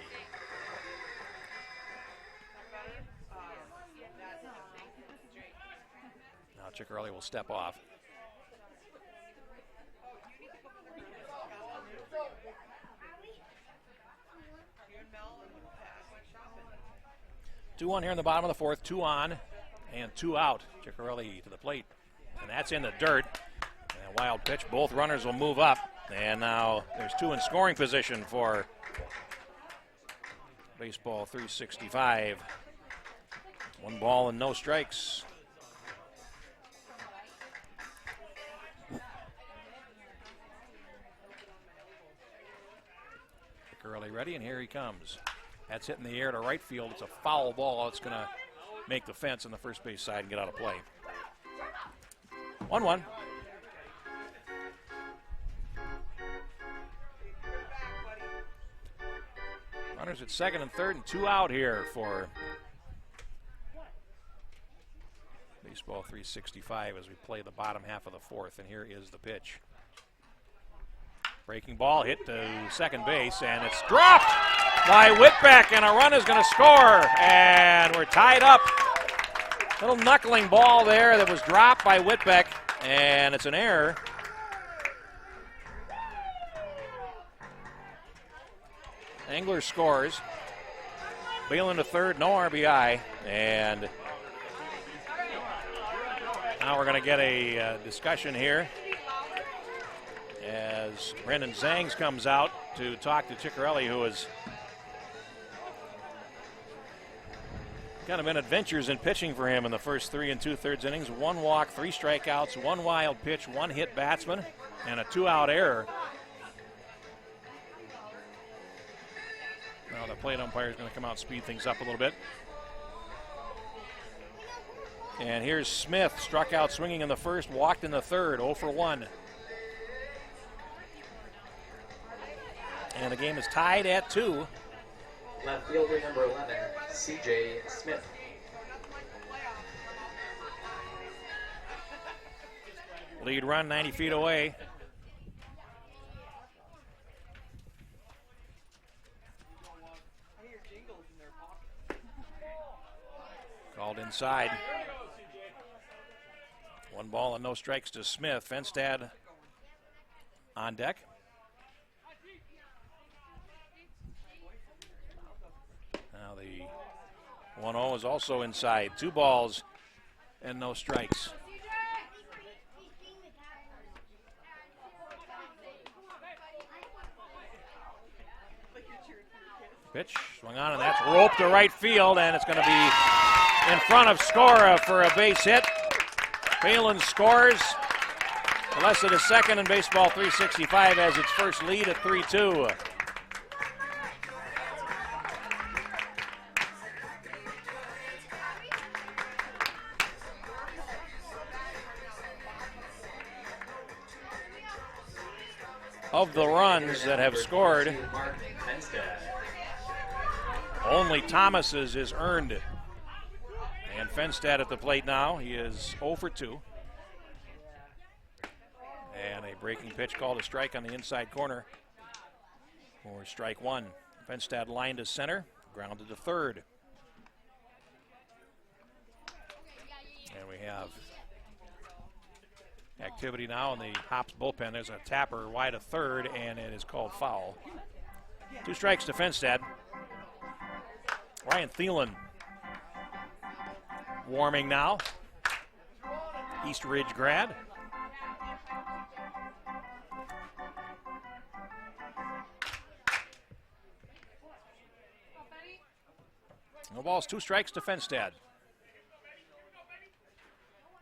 Now Ciccarelli will step off. Two on here in the bottom of the fourth. 2 on and 2 out. Ciccarelli to the plate. And that's in the dirt. And a wild pitch. Both runners will move up. And now there's 2 in scoring position for Baseball 365. 1 ball and no strikes. Ciccarelli ready, and here he comes. That's hit in the air to right field. It's a foul ball. It's going to make the fence on the first base side and get out of play. 1-1. Runners at second and third and 2 out here for Baseball 365 as we play the bottom half of the fourth. And here is the pitch. Breaking ball hit to second base, and it's dropped by Whitbeck, and a run is going to score. And we're tied up. Little knuckling ball there that was dropped by Whitbeck, and it's an error. Engler scores. Balin to third, no RBI, and now we're going to get a discussion here as Brendan Zangs comes out to talk to Ciccarelli, who has kind of been adventures in pitching for him in the first 3 2/3 innings. 1 walk, 3 strikeouts, 1 wild pitch, 1 hit batsman, and a 2-out error. Now the plate umpire is going to come out and speed things up a little bit. And here's Smith, struck out swinging in the first, walked in the third, 0 for 1. And the game is tied at 2. Left fielder number 11, C.J. Smith. Lead run 90 feet away. Called inside. 1 ball and no strikes to Smith. Fenstad on deck. Now the 1-0 is also inside. 2 balls and no strikes. Pitch swung on, and that's roped to right field, and it's going to be in front of Skora for a base hit. Balin scores. Kolesa to second, and Baseball 365 has its first lead at 3-2. Of the runs that have scored, only Thomas's is earned. And Fenstad at the plate now. He is 0 for 2. And a breaking pitch called a strike on the inside corner for strike 1. Fenstad lined to center, grounded to third. And we have activity now in the Hops bullpen. There's a tapper wide of third, and it is called foul. 2 strikes to Fenstead. Ryan Thielen warming now. East Ridge grad. No balls, 2 strikes to Fenstead.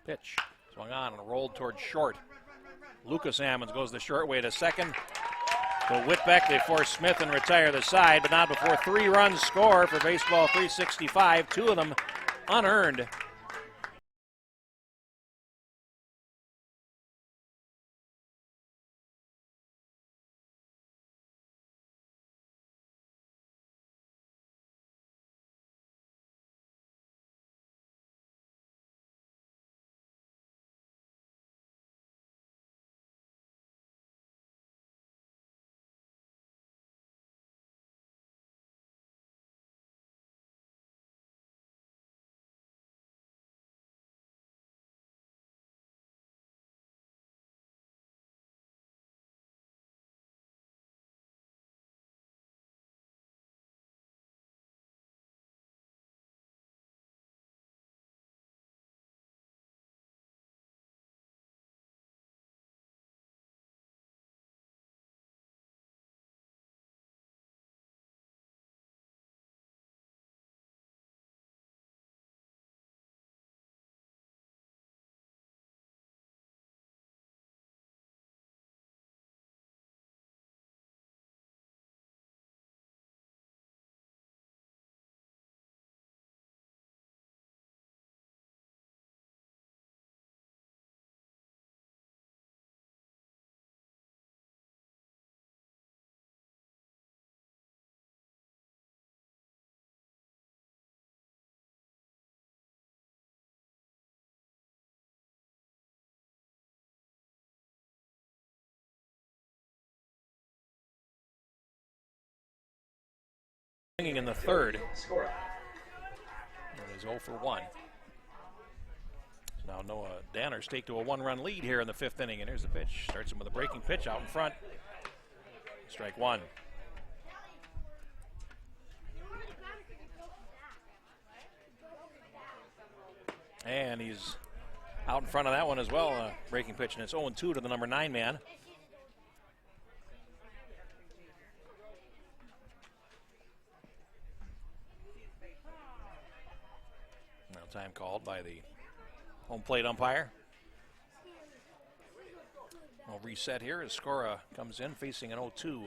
Pitch swung on and rolled towards short. Lucas Ammons goes the short way to second. To Whitbeck, they force Smith and retire the side, but not before 3 runs score for Baseball 365, 2 of them unearned. In the third. It is 0 for 1. So now Noah Danner's take to a 1-run lead here in the 5th inning, and here's the pitch. Starts him with a breaking pitch out in front. Strike 1. And he's out in front of that one as well, breaking pitch, and it's 0-2 to the number 9 man. Time called by the home plate umpire. We'll reset here as Skora comes in facing an 0-2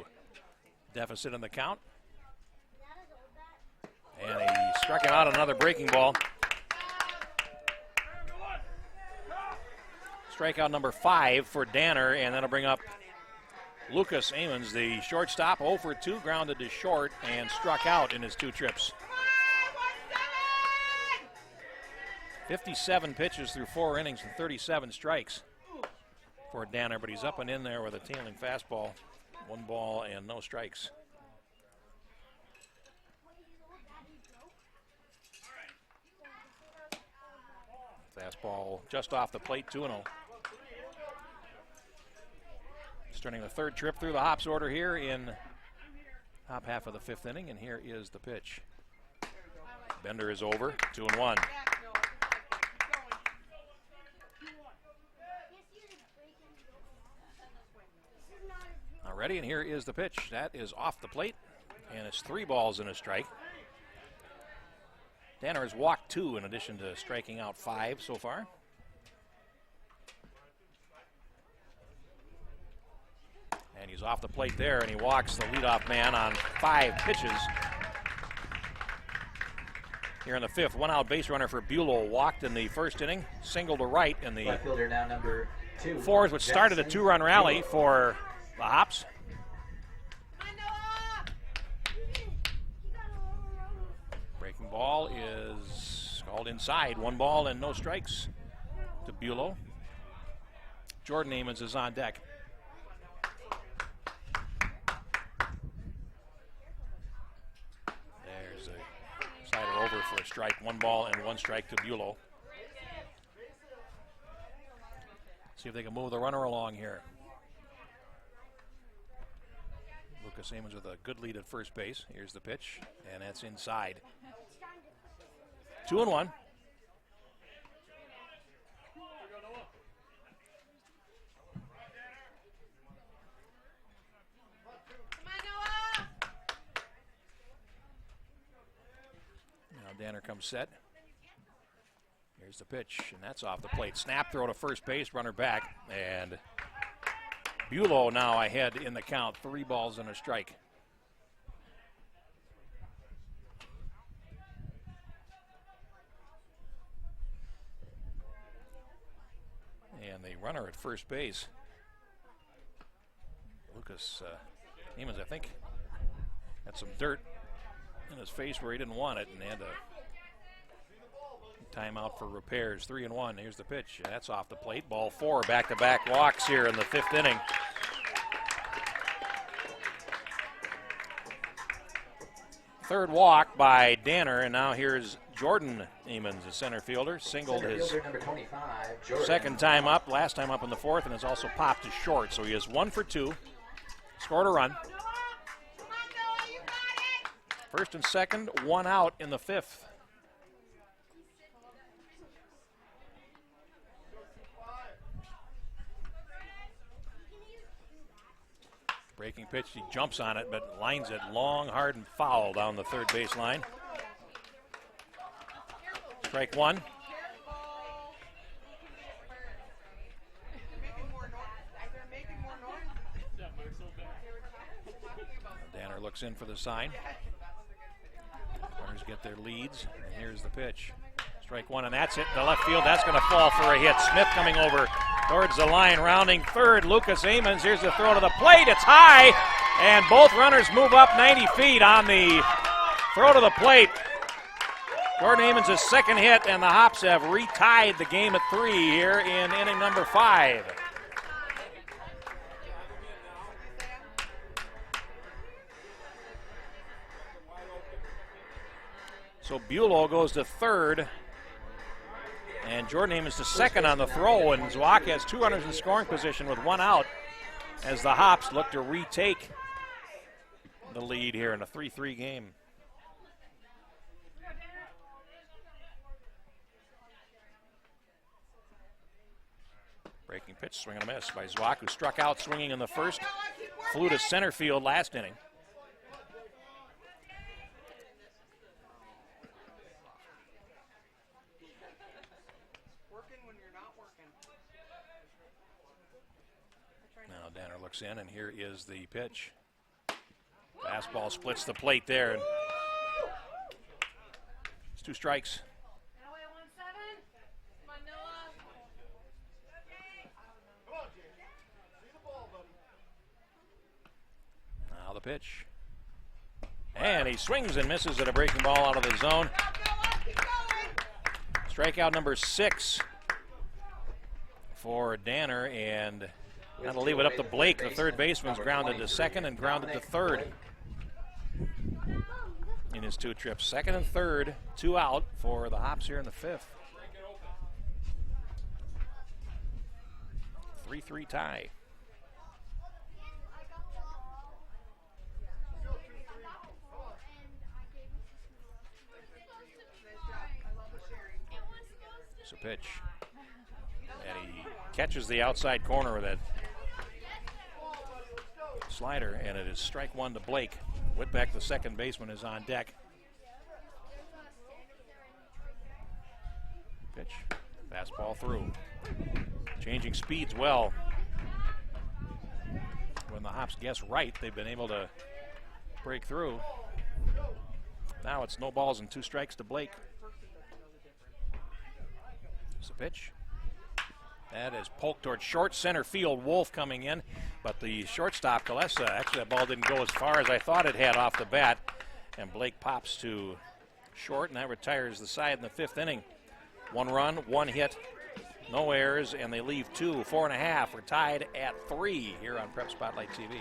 deficit in the count. And he struck him out another breaking ball. Strikeout number 5 for Danner, and that'll bring up Lucas Ammons, the shortstop, 0 for 2, grounded to short and struck out in his 2 trips. 57 pitches through 4 innings and 37 strikes for Danner, but he's up and in there with a tailing fastball. 1 ball and no strikes. Fastball just off the plate, 2-0. Starting the 3rd trip through the Hops order here in top half of the 5th inning, and here is the pitch. Bender is over, 2-1. Ready, and here is the pitch. That is off the plate, and it's 3 balls and a strike. Danner has walked 2 in addition to striking out 5 so far. And he's off the plate there, and he walks the leadoff man on 5 pitches. Here in the 5th, 1-out base runner for Bulow walked in the 1st inning, single to right in the 4th, which started a 2-run rally for the Hops. Breaking ball is called inside. 1 ball and no strikes to Bulow. Jordan Ammons is on deck. There's a slider over for a strike. 1 ball and 1 strike to Bulow. See if they can move the runner along here. Lucas Amons with a good lead at first base. Here's the pitch, and that's inside. 2-1. Now Danner comes set. Here's the pitch, and that's off the plate. Snap throw to first base, runner back, and Bulow now ahead in the count. 3 balls and a strike. And the runner at first base, Lucas Amons, I think, had some dirt in his face where he didn't want it, and they had to timeout for repairs. 3-1. Here's the pitch. That's off the plate. Ball 4. Back-to-back walks here in the 5th inning. Third walk by Danner, and now here's Jordan Amons, the center fielder. Singled his number 25, second time up, last time up in the 4th, and has also popped to short. So he is 1 for 2. Scored a run. First and second, 1 out in the 5th. Breaking pitch, he jumps on it, but lines it long, hard, and foul down the third base line. Strike 1. Danner looks in for the sign. Runners get their leads, and here's the pitch. Strike 1, and that's it to left field. That's going to fall for a hit. Smith coming over towards the line, rounding third. Lucas Amons, here's the throw to the plate. It's high, and both runners move up 90 feet on the throw to the plate. Jordan Amons' second hit, and the Hops have retied the game at 3 here in inning number 5. So Bulow goes to third, and Jordan Amons to second on the throw, and Zwack has 2 runners in scoring position with 1 out as the Hops look to retake the lead here in a 3-3 game. Breaking pitch, swing and a miss by Zwack, who struck out swinging in the first, flew to center field last inning. Now Danner looks in, and here is the pitch. Fastball splits the plate there, and it's 2 strikes. Now the pitch. And he swings and misses at a breaking ball out of the zone. Strikeout number 6 for Danner, and that'll leave it up to Blake. The third baseman's grounded to second and grounded to third in his 2 trips. Second and third, 2 out for the Hops here in the 5th. 3-3 tie. So pitch. And he catches the outside corner with that slider, and it is strike 1 to Blake. Whitbeck, the second baseman, is on deck. Pitch. Fastball through. Changing speeds well. When the Hops guess right, they've been able to break through. Now it's no balls and 2 strikes to Blake. It's a pitch. That is poked towards short center field. Wolf coming in, but the shortstop, Kalesa, actually that ball didn't go as far as I thought it had off the bat, and Blake pops to short, and that retires the side in the 5th inning. 1 run, 1 hit, no errors, and they leave 2. 4.5. We're tied at 3 here on Prep Spotlight TV.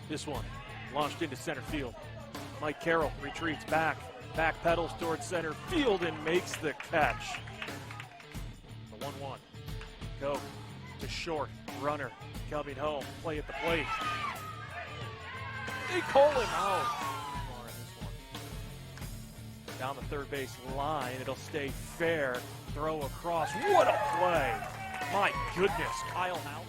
This one launched into center field. Mike Carroll retreats back pedals towards center field and makes the catch. The 1-1. Go to short. Runner coming home. Play at the plate. They call him out. Down the third base line. It'll stay fair. Throw across. What a play. My goodness. Kyle Howard.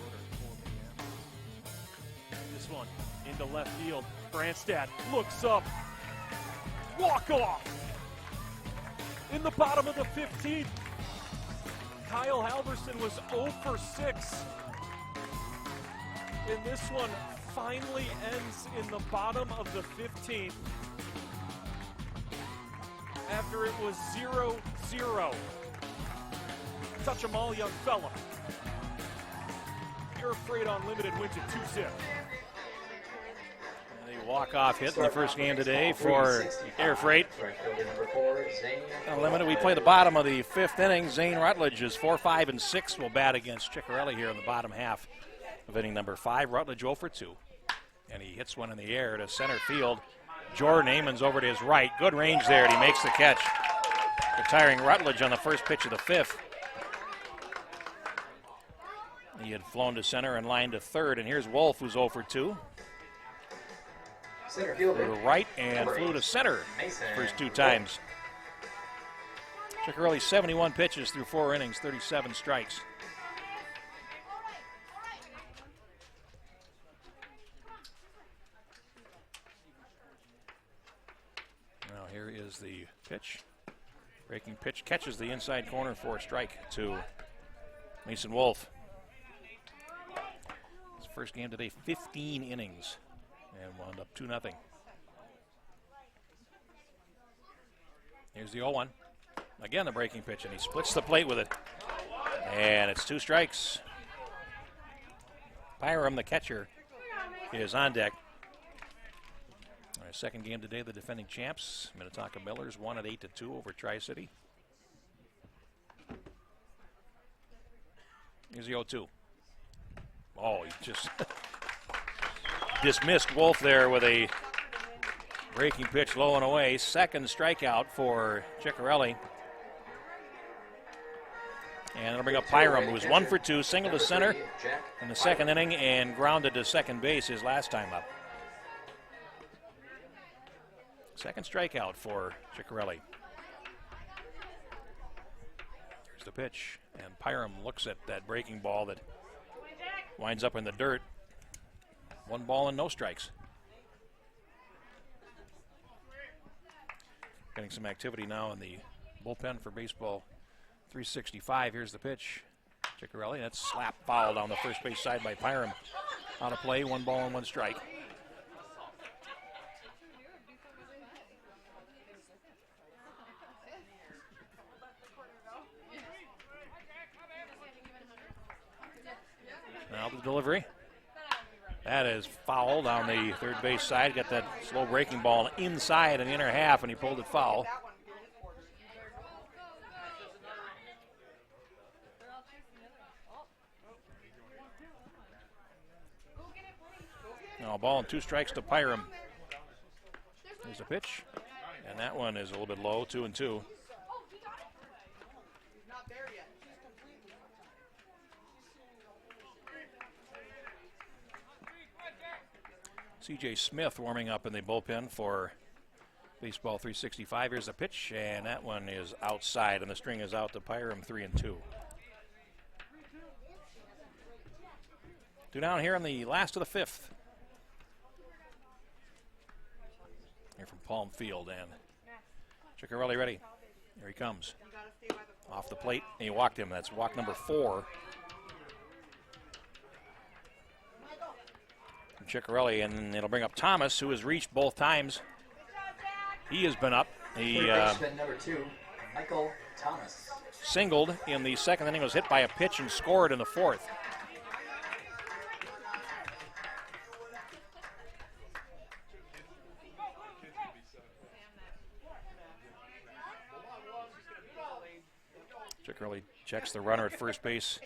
This one into left field. Branstad looks up. Walk off. In the bottom of the 15th. Kyle Halverson was 0 for 6. And this one finally ends in the bottom of the 15th after it was 0-0. Touch 'em all, young fella. Air Freight Unlimited wins it 2-0. Walk-off hit in the first game today for Air Freight Unlimited. We play the bottom of the 5th inning. Zane Rutledge is 4, 5, and 6 will bat against Ciccarelli here in the bottom half of inning number 5. Rutledge 0 for 2. And he hits one in the air to center field. Jordan Amons over to his right. Good range there, and he makes the catch. Retiring Rutledge on the first pitch of the 5th. He had flown to center and lined to third, and here's Wolf, who's 0 for 2. Center fielder. Flew to right and flew to center first 2 times. Ciccarelli 71 pitches through 4 innings, 37 strikes. Now here is the pitch. Breaking pitch, catches the inside corner for a strike to Mason Wolf. His first game today, 15 innings. And wound up 2-0. Here's the 0-1. Again, the breaking pitch, and he splits the plate with it. And it's 2 strikes. Byram, the catcher, is on deck. Our second game today, the defending champs, Minnetonka Millers, won at 8-2 over Tri-City. Here's the 0-2. Oh, he just dismissed Wolf there with a breaking pitch low and away. Second strikeout for Ciccarelli. And it'll bring up Byram, who was 1 for 2, single to center in the second inning and grounded to second base his last time up. Second strikeout for Ciccarelli. Here's the pitch, and Byram looks at that breaking ball that winds up in the dirt. 1 ball and no strikes. Getting some activity now in the bullpen for baseball 365. Here's the pitch. Ciccarelli, that's slap foul down the first base side by Byram. Out of play, 1 ball and 1 strike. Now the delivery. That is foul down the third base side. Got that slow breaking ball inside in the inner half, and he pulled it foul. Now, a ball and 2 strikes to Byram. There's a pitch, and that one is a little bit low, 2-2. C.J. Smith warming up in the bullpen for baseball 365. Here's a pitch, and that one is outside, and the string is out to Byram, 3-2. 2 down here in the last of the 5th. Here from Palm Field, and Ciccarelli ready. Here he comes. Off the plate, and he walked him. That's walk number 4. Ciccarelli, and it'll bring up Thomas, who has reached both times. He has been up. He number 2, Michael Thomas. Singled in the second inning, was hit by a pitch and scored in the 4th. Ciccarelli checks the runner at first base.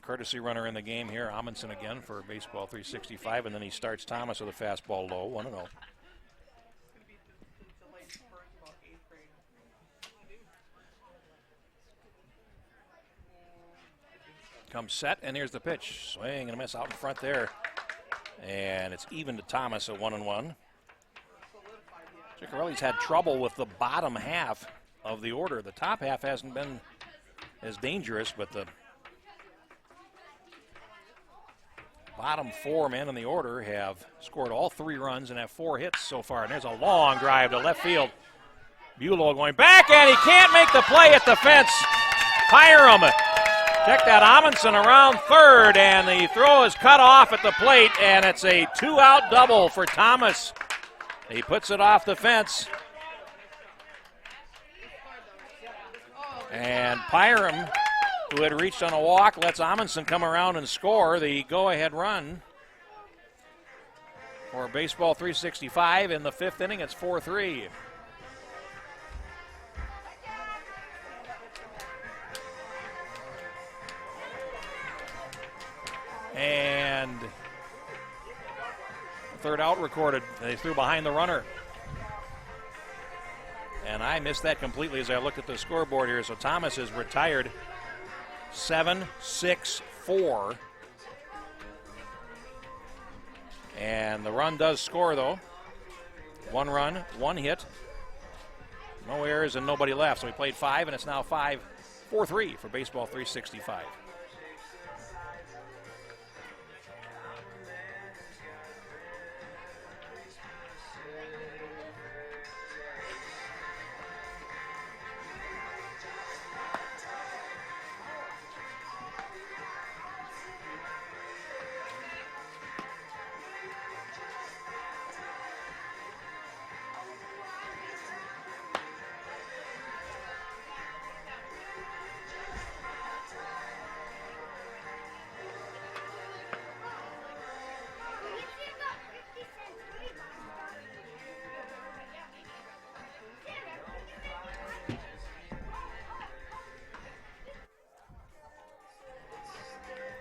courtesy runner in the game here. Amundsen again for Baseball 365, and then he starts Thomas with a fastball low, 1-0. Comes set, and here's the pitch. Swing and a miss out in front there. And it's even to Thomas at 1-1. Ciccarelli's had trouble with the bottom half of the order. The top half hasn't been as dangerous, but the bottom 4 men in the order have scored all 3 runs and have 4 hits so far. And there's a long drive to left field. Bulow going back, and he can't make the play at the fence. Hiram check that Amundsen around third, and the throw is cut off at the plate, and it's a 2-out double for Thomas. He puts it off the fence. And Pyram, who had reached on a walk, lets Amundsen come around and score the go-ahead run for Baseball 365. In the 5th inning, it's 4-3. And third out recorded. They threw behind the runner. And I missed that completely as I looked at the scoreboard here. So Thomas is retired 7-6-4. And the run does score, though. 1 run, 1 hit. No errors and nobody left. So we played 5, and it's now 4-3 for Baseball 365.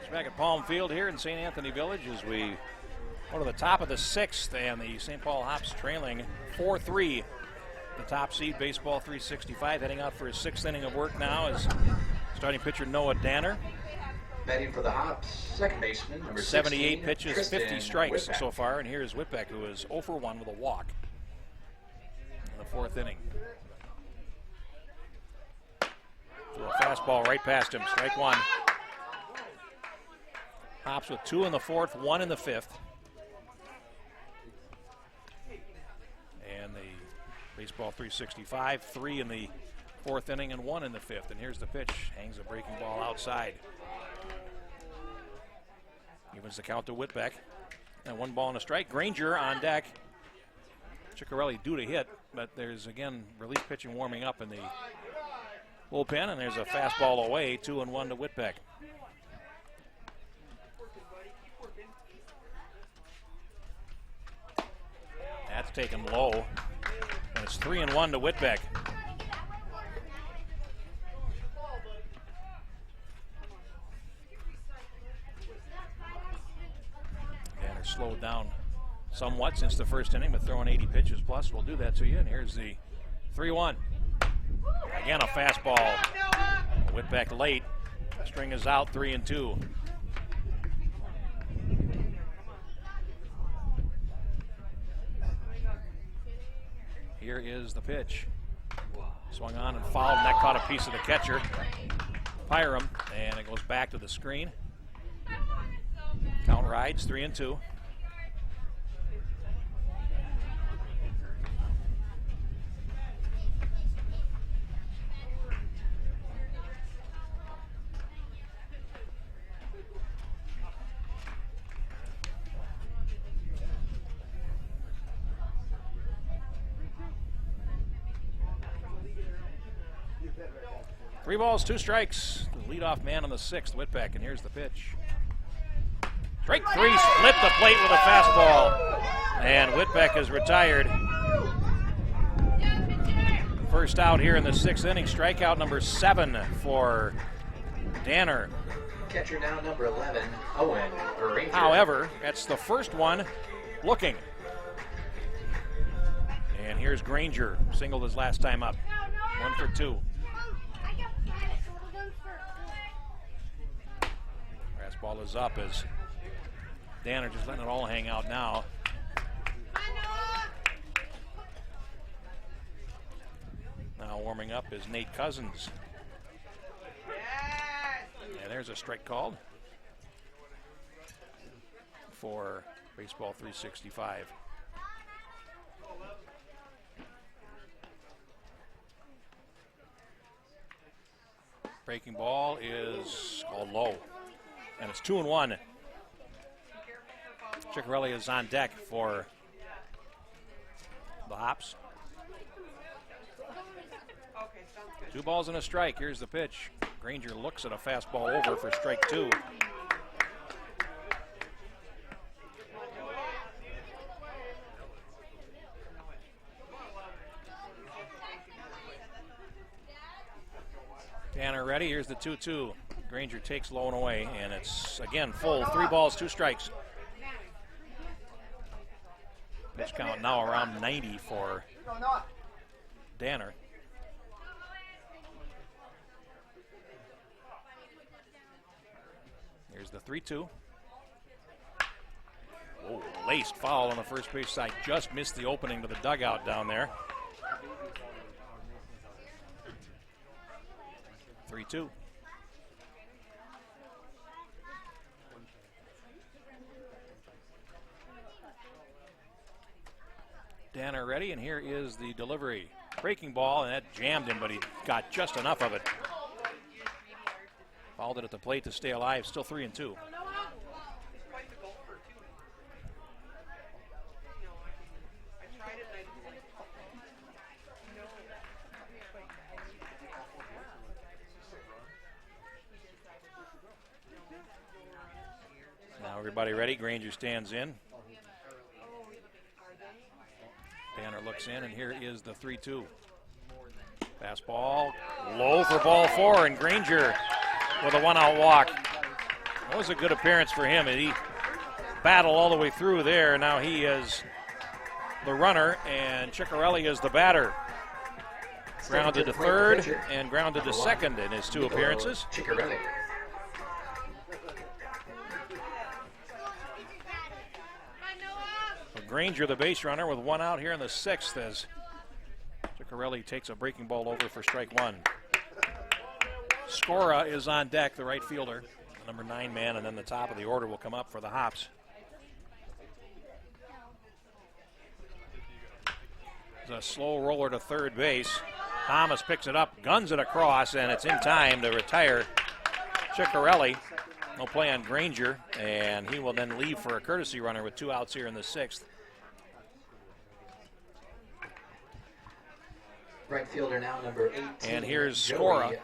Back at Palm Field here in St. Anthony Village as we go to the top of the 6th, and the St. Paul Hops trailing 4-3. The top seed, Baseball 365, heading out for his 6th inning of work now is starting pitcher Noah Danner. Batting for the Hops, second baseman, number 78 16, pitches, Tristan 50 strikes Whitbeck. so far, and here's Whitbeck, who is 0 for 1 with a walk in the 4th inning. So a fastball right past him, strike 1. Hops with 2 in the 4th, 1 in the 5th. And the Baseball 365, 3 in the 4th inning and 1 in the 5th. And here's the pitch. Hangs a breaking ball outside. Evens the count to Whitbeck. And 1 ball and a strike. Granger on deck. Ciccarelli due to hit, but there's, again, relief pitching warming up in the bullpen. And there's a fastball away, 2-1 to Whitbeck. That's taken low, and it's 3-1 to Whitbeck. Danner slowed down somewhat since the 1st inning, but throwing 80 pitches plus will do that to you. And here's the 3-1. Again, a fastball. Whitbeck late. String is out, 3-2. Here is the pitch. Swung on and fouled, and that caught a piece of the catcher, Pyram, and it goes back to the screen. Count rides, 3-2. Three balls, 2 strikes. The leadoff man on the 6th, Whitbeck, and here's the pitch. Strike 3, split the plate with a fastball, and Whitbeck is retired. First out here in the 6th inning, strikeout number 7 for Danner. Catcher now number 11, Owen Granger. However, that's the first one looking. And here's Granger, singled his last time up. 1 for 2. Fastball is up as Danner just letting it all hang out now. Now warming up is Nate Cousins. And there's a strike called for Baseball 365. Breaking ball is called low, and it's 2-1. Ciccarelli is on deck for the Hops. 2 balls and a strike. Here's the pitch. Granger looks at a fastball over for strike 2. Danner ready. Here's the 2-2. Granger takes low and away, and it's again full. 3 balls, 2 strikes. Pitch count now around 90 for Danner. Here's the 3-2. Oh, laced foul on the first base side. Just missed the opening to the dugout down there. 3-2. Danner ready, and here is the delivery. Breaking ball, and that jammed him, but he got just enough of it. Fouled it at the plate to stay alive. Still 3-2. Now everybody ready. Granger stands in. Danner looks in, and here is the 3-2. Fastball low for ball 4, and Granger with a 1-out walk. That was a good appearance for him. He battled all the way through there. Now he is the runner, and Ciccarelli is the batter. Grounded to third and grounded to second in his 2 appearances. Ciccarelli. Granger, the base runner, with 1 out here in the 6th as Ciccarelli takes a breaking ball over for strike 1. Skora is on deck, the right fielder, the number 9 man, and then the top of the order will come up for the Hops. It's a slow roller to third base. Thomas picks it up, guns it across, and it's in time to retire Ciccarelli. No play on Granger, and he will then leave for a courtesy runner with 2 outs here in the 6th. Right fielder now number 18. And here's Skora.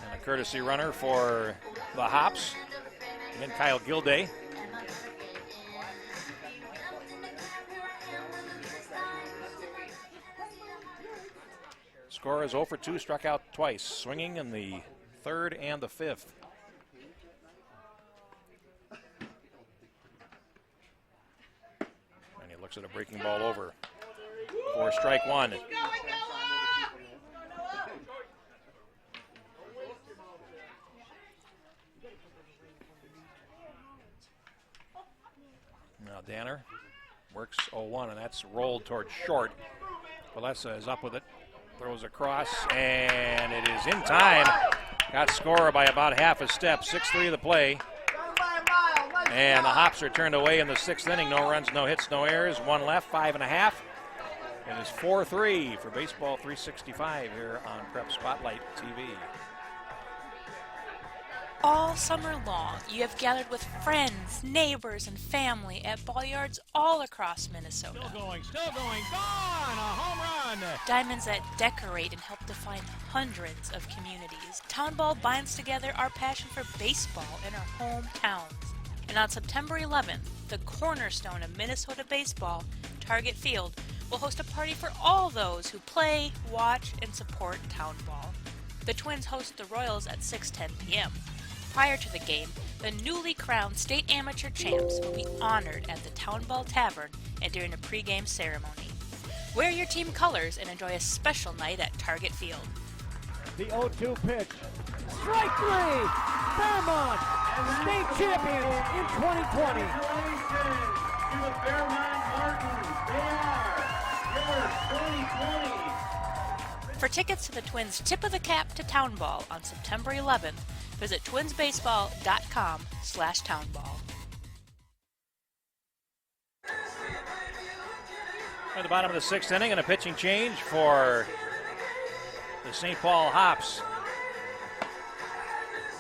And a courtesy runner for the Hops. And Kyle Gilday. Skora is 0 for 2, struck out twice, swinging in the 3rd and the 5th. And he looks at a breaking ball over for strike 1. Now Danner works 0-1, and that's rolled towards short. Valesa is up with it. Throws across, and it is in time. Got Skora by about half a step. 6-3 of the play. And the Hops are turned away in the 6th inning. No runs, no hits, no errors. 1 left, 5.5. It is 4-3 for Baseball 365 here on Prep Spotlight TV. All summer long, you have gathered with friends, neighbors, and family at ball yards all across Minnesota. Still going, gone! A home run! Diamonds that decorate and help define hundreds of communities. Town Ball binds together our passion for baseball in our hometowns. And on September 11th, the cornerstone of Minnesota baseball, Target Field, will host a party for all those who play, watch, and support Town Ball. the Twins host the Royals at 6:10 p.m. Prior to the game, the newly crowned state amateur champs will be honored at the Town Ball Tavern and during a pregame ceremony. Wear your team colors and enjoy a special night at Target Field. The 0-2 pitch. Strike three! Fairmont, state champions in 2020. Congratulations to the Fairmont Martins. They are your 2020. For tickets to the Twins' Tip of the Cap to Town Ball on September 11th, visit twinsbaseball.com/townball. At the bottom of the 6th inning, and a pitching change for the St. Paul Hops.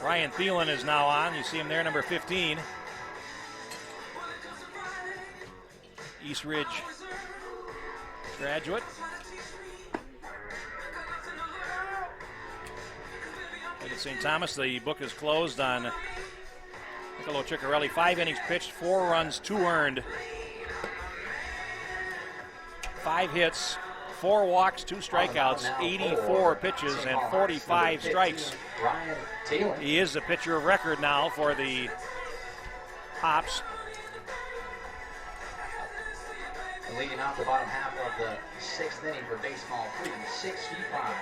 Ryan Thielen is now on. You see him there, number 15. East Ridge graduate. At St. Thomas, the book is closed on Niccolo Ciccarelli. 5 innings pitched, 4 runs, 2 earned. 5 hits, 4 walks, 2 strikeouts, 84 pitches, and 45 strikes. He is the pitcher of record now for the Hops. Leading off the bottom half of the 6th inning for baseball 3, 6 feet 5.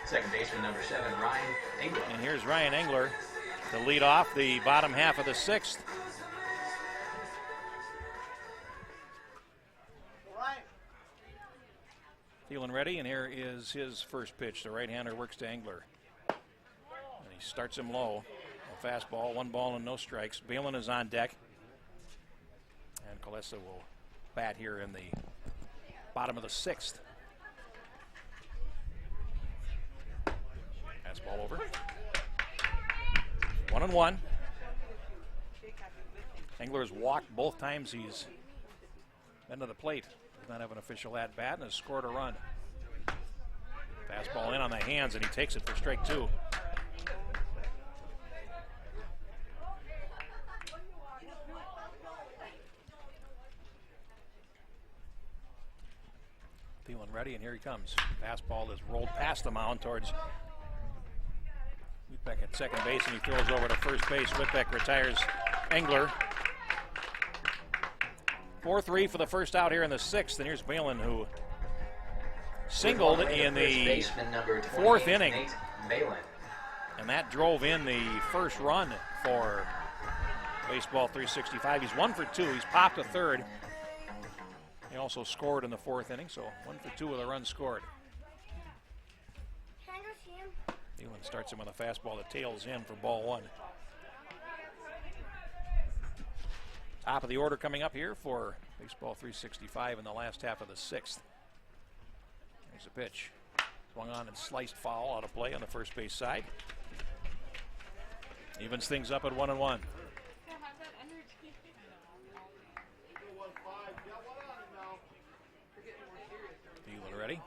Second baseman number 7, Ryan Engler. And here's Ryan Engler to lead off the bottom half of the 6th. Thielen ready, and here is his first pitch. The right-hander works to Engler. And he starts him low. A fastball, 1 ball and no strikes. Balin is on deck. And Kolesa will bat here in the bottom of the 6th. Fastball over. 1-1. Engler has walked both times he's been to the plate. Does not have an official at bat and has scored a run. Fastball in on the hands, and he takes it for strike 2. Thielen ready, and here he comes. Fastball is rolled past the mound towards Whitbeck at second base, and he throws over to first base. Whitbeck retires Engler. 4-3 for the first out here in the 6th, and here's Balin, who singled in the 4th inning. And that drove in the first run for Baseball 365. He's 1 for 2. He's popped a third. He also scored in the 4th inning, so 1 for 2 with a run scored. Thielen starts him with a fastball that tails in for ball 1. Top of the order coming up here for Baseball 365 in the last half of the 6th. There's a pitch. Swung on and sliced foul out of play on the first base side. Evens things up at 1-1. Thielen ready.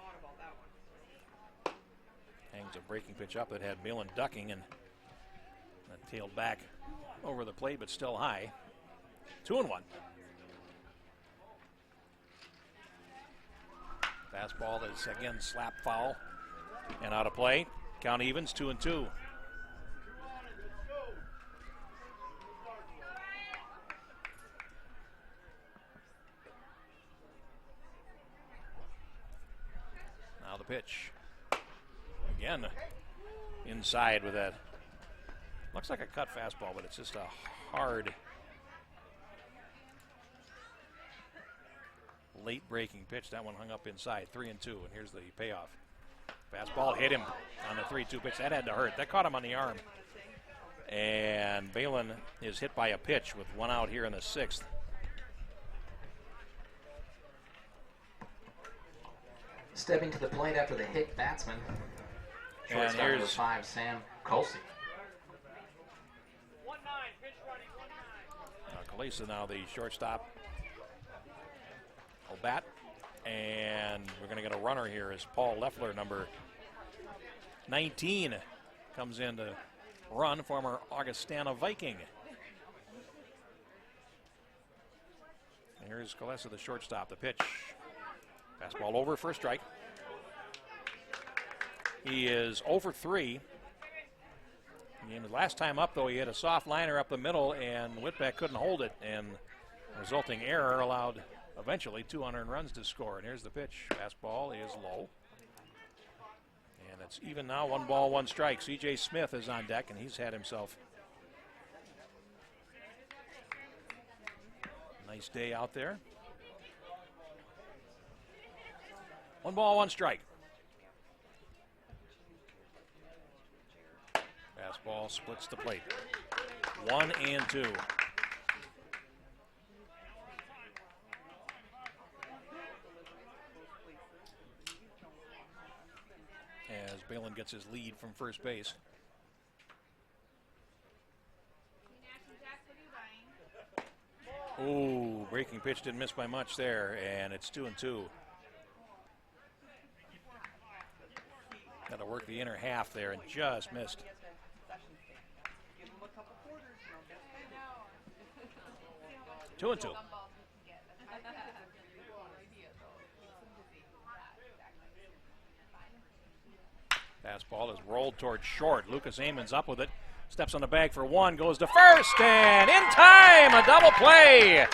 Hangs a breaking pitch up that had Balin ducking, and that tailed back over the plate, but still high. 2-1. Fastball is again slap foul and out of play. Count evens, 2-2. Now the pitch. Again, inside with that. Looks like a cut fastball, but it's just a hard, late breaking pitch. That one hung up inside. 3-2, and here's the payoff. Fastball hit him on the 3-2 pitch. That had to hurt. That caught him on the arm. And Balin is hit by a pitch with 1 out here in the 6th. Stepping to the plate after the hit batsman. And here's number 5, Sam Colsey. Kolesa now the shortstop. Will bat, and we're going to get a runner here as Paul Leffler, number 19, comes in to run, former Augustana Viking. And here's Kolesa, the shortstop. The pitch. Fastball over for a strike. He is over 3. And last time up, though, he had a soft liner up the middle, and Whitbeck couldn't hold it, and resulting error allowed eventually 2 unearned runs to score. And here's the pitch. Fastball is low. And it's even now, 1 ball, 1 strike. C.J. Smith is on deck, and he's had himself a nice day out there. 1 ball, 1 strike. Fastball splits the plate. 1 and 2. As Balin gets his lead from first base. Ooh, breaking pitch didn't miss by much there, and it's 2 and 2. Got to work the inner half there and just missed. 2 and 2. Fastball is rolled towards short. Lucas Amons up with it. Steps on the bag for 1. Goes to first. And in time, a double play.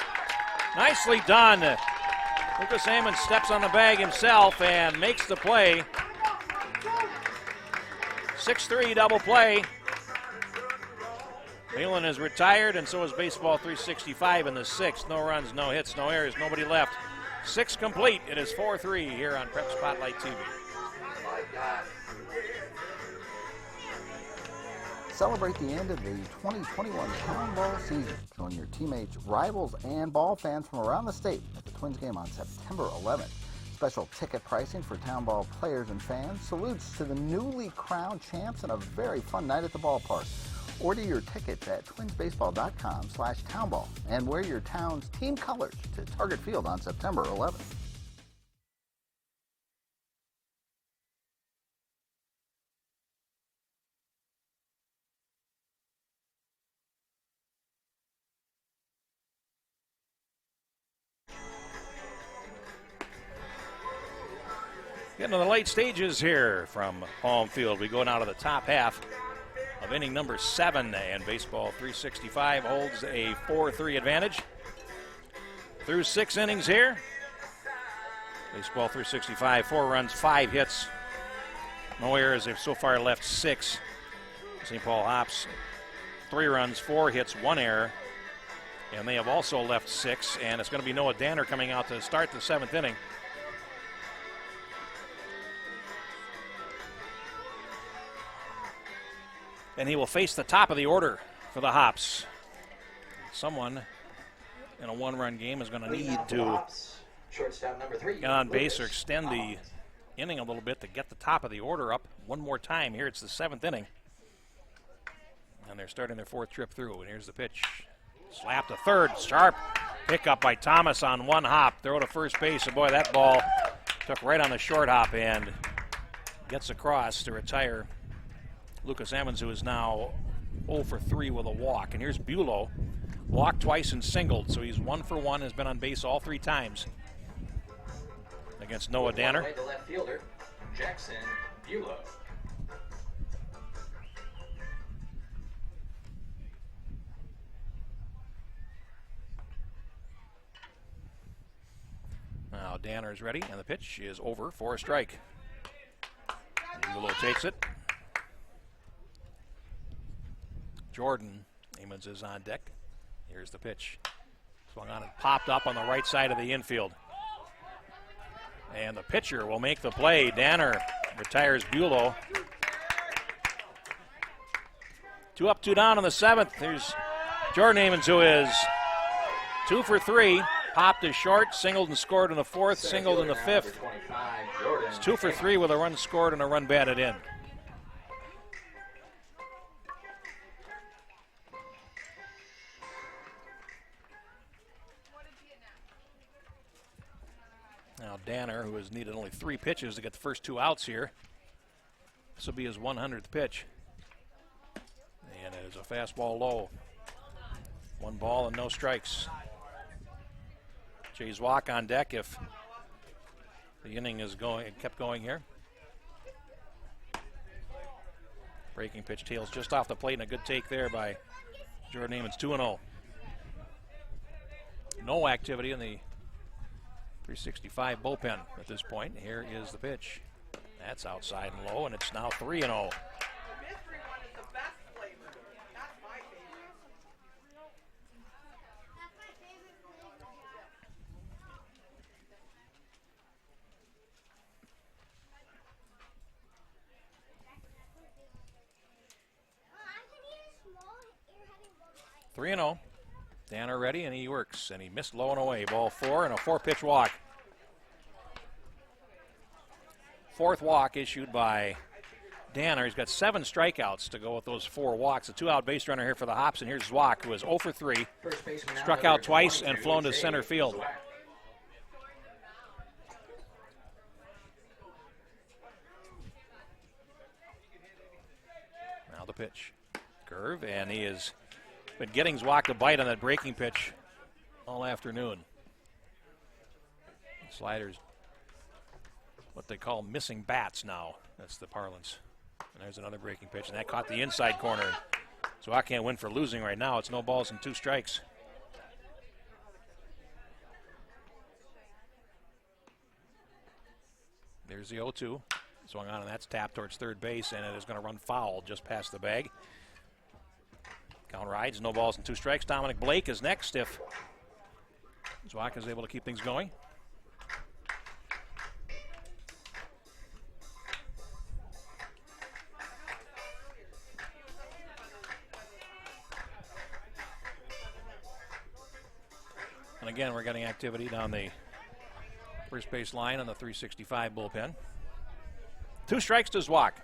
Nicely done. Lucas Amons steps on the bag himself and makes the play. 6-3 double play. Balin is retired, and so is Baseball 365 in the 6th. No runs, no hits, no errors, nobody left. 6 complete. It is 4-3 here on Prep Spotlight TV. Celebrate the end of the 2021 Town Ball season. Join your teammates, rivals, and ball fans from around the state at the Twins game on September 11th. Special ticket pricing for Town Ball players and fans. Salutes to the newly crowned champs and a very fun night at the ballpark. Order your tickets at twinsbaseball.com/townball and wear your town's team colors to Target Field on September 11th. Getting to the late stages here from home field. We go now to the top half of inning number 7, and Baseball 365 holds a 4-3 advantage. Through 6 innings here. Baseball 365, 4 runs, 5 hits. No errors. They've so far left 6. St. Paul Hops, 3 runs, 4 hits, 1 error. And they have also left 6, and it's going to be Noah Danner coming out to start the 7th inning. And he will face the top of the order for the Hops. Someone in a 1-run game is going to need to get on base or extend the inning a little bit to get the top of the order up one more time. Here it's the 7th inning. And they're starting their 4th trip through. And here's the pitch. Slap to third. Sharp pickup by Thomas on 1 hop. Throw to first base. And boy, that ball took right on the short hop and gets across to retire Lucas Amons, who is now 0 for 3 with a walk. And here's Bulow. Walked twice and singled, so he's 1 for 1, has been on base all 3 times against Noah Danner. The left fielder, Jackson Bulow. Now Danner is ready, and the pitch is over for a strike. Bulow takes it. Jordan Amons is on deck. Here's the pitch. Swung on and popped up on the right side of the infield. And the pitcher will make the play. Danner retires Bulow. 2 up, 2 down in the 7th. Here's Jordan Amons, who is 2 for 3. Popped is short, singled and scored in the 4th, singled in the 5th. It's 2 for 3 with a run scored and a run batted in. Now Danner, who has needed only 3 pitches to get the first 2 outs here. This will be his 100th pitch. And it is a fastball low. 1 ball and no strikes. Jay's walk on deck if the inning is kept going here. Breaking pitch tails just off the plate, and a good take there by Jordan Amons. 2-0. No activity in the 365 bullpen at this point. Here is the pitch. That's outside and low, and it's now 3-0. The mystery one is the best flavor. That's my favorite. Three 3-0. Danner ready, and he works, and he missed low and away. Ball 4 and a 4-pitch walk. Fourth walk issued by Danner. He's got 7 strikeouts to go with those 4 walks. A 2-out base runner here for the Hops, and here's Zwack, who is 0 for 3. Struck out twice and flown to center field. Now the pitch. Curve, and he has been getting Zwack to bite on that breaking pitch all afternoon. Sliders, what they call missing bats now. That's the parlance. And there's another breaking pitch, and that caught the inside corner. Zwack can't win for losing right now. It's no balls and 2 strikes. There's the 0-2. Swung on, and that's tapped towards third base, and it is going to run foul just past the bag. Count rides, no balls and 2 strikes. Dominic Blake is next if Zwack is able to keep things going. And again, we're getting activity down the first base line on the 365 bullpen. 2 strikes to Zwack.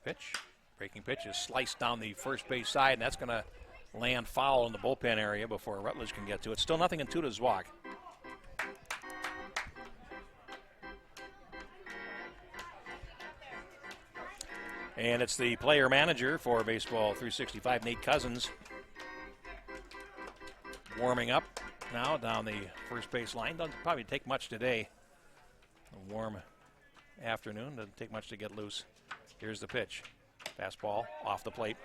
Pitch. Breaking pitch is sliced down the first base side, and that's going to land foul in the bullpen area before Rutledge can get to it. Still 0-2 to Zwack. And it's the player manager for Baseball 365, Nate Cousins, warming up now down the first base line. Doesn't probably take much today. A warm afternoon. Doesn't take much to get loose. Here's the pitch. Fastball off the plate.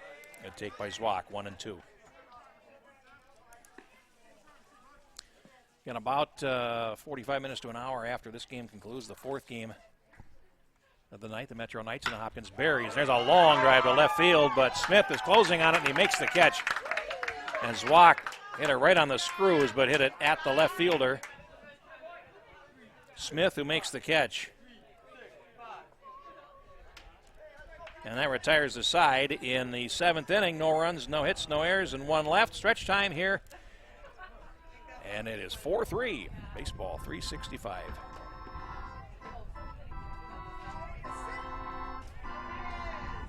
Good take by Zwack, 1-2. In about 45 minutes to an hour after this game concludes, the 4th game of the night, the Metro Knights and the Hopkins Berries. There's a long drive to left field, but Smith is closing on it, and he makes the catch. And Zwack hit it right on the screws, but hit it at the left fielder. Smith, who makes the catch. And that retires the side in the 7th inning. No runs, no hits, no errors, and 1 left. Stretch time here. And it is 4-3. Baseball 365.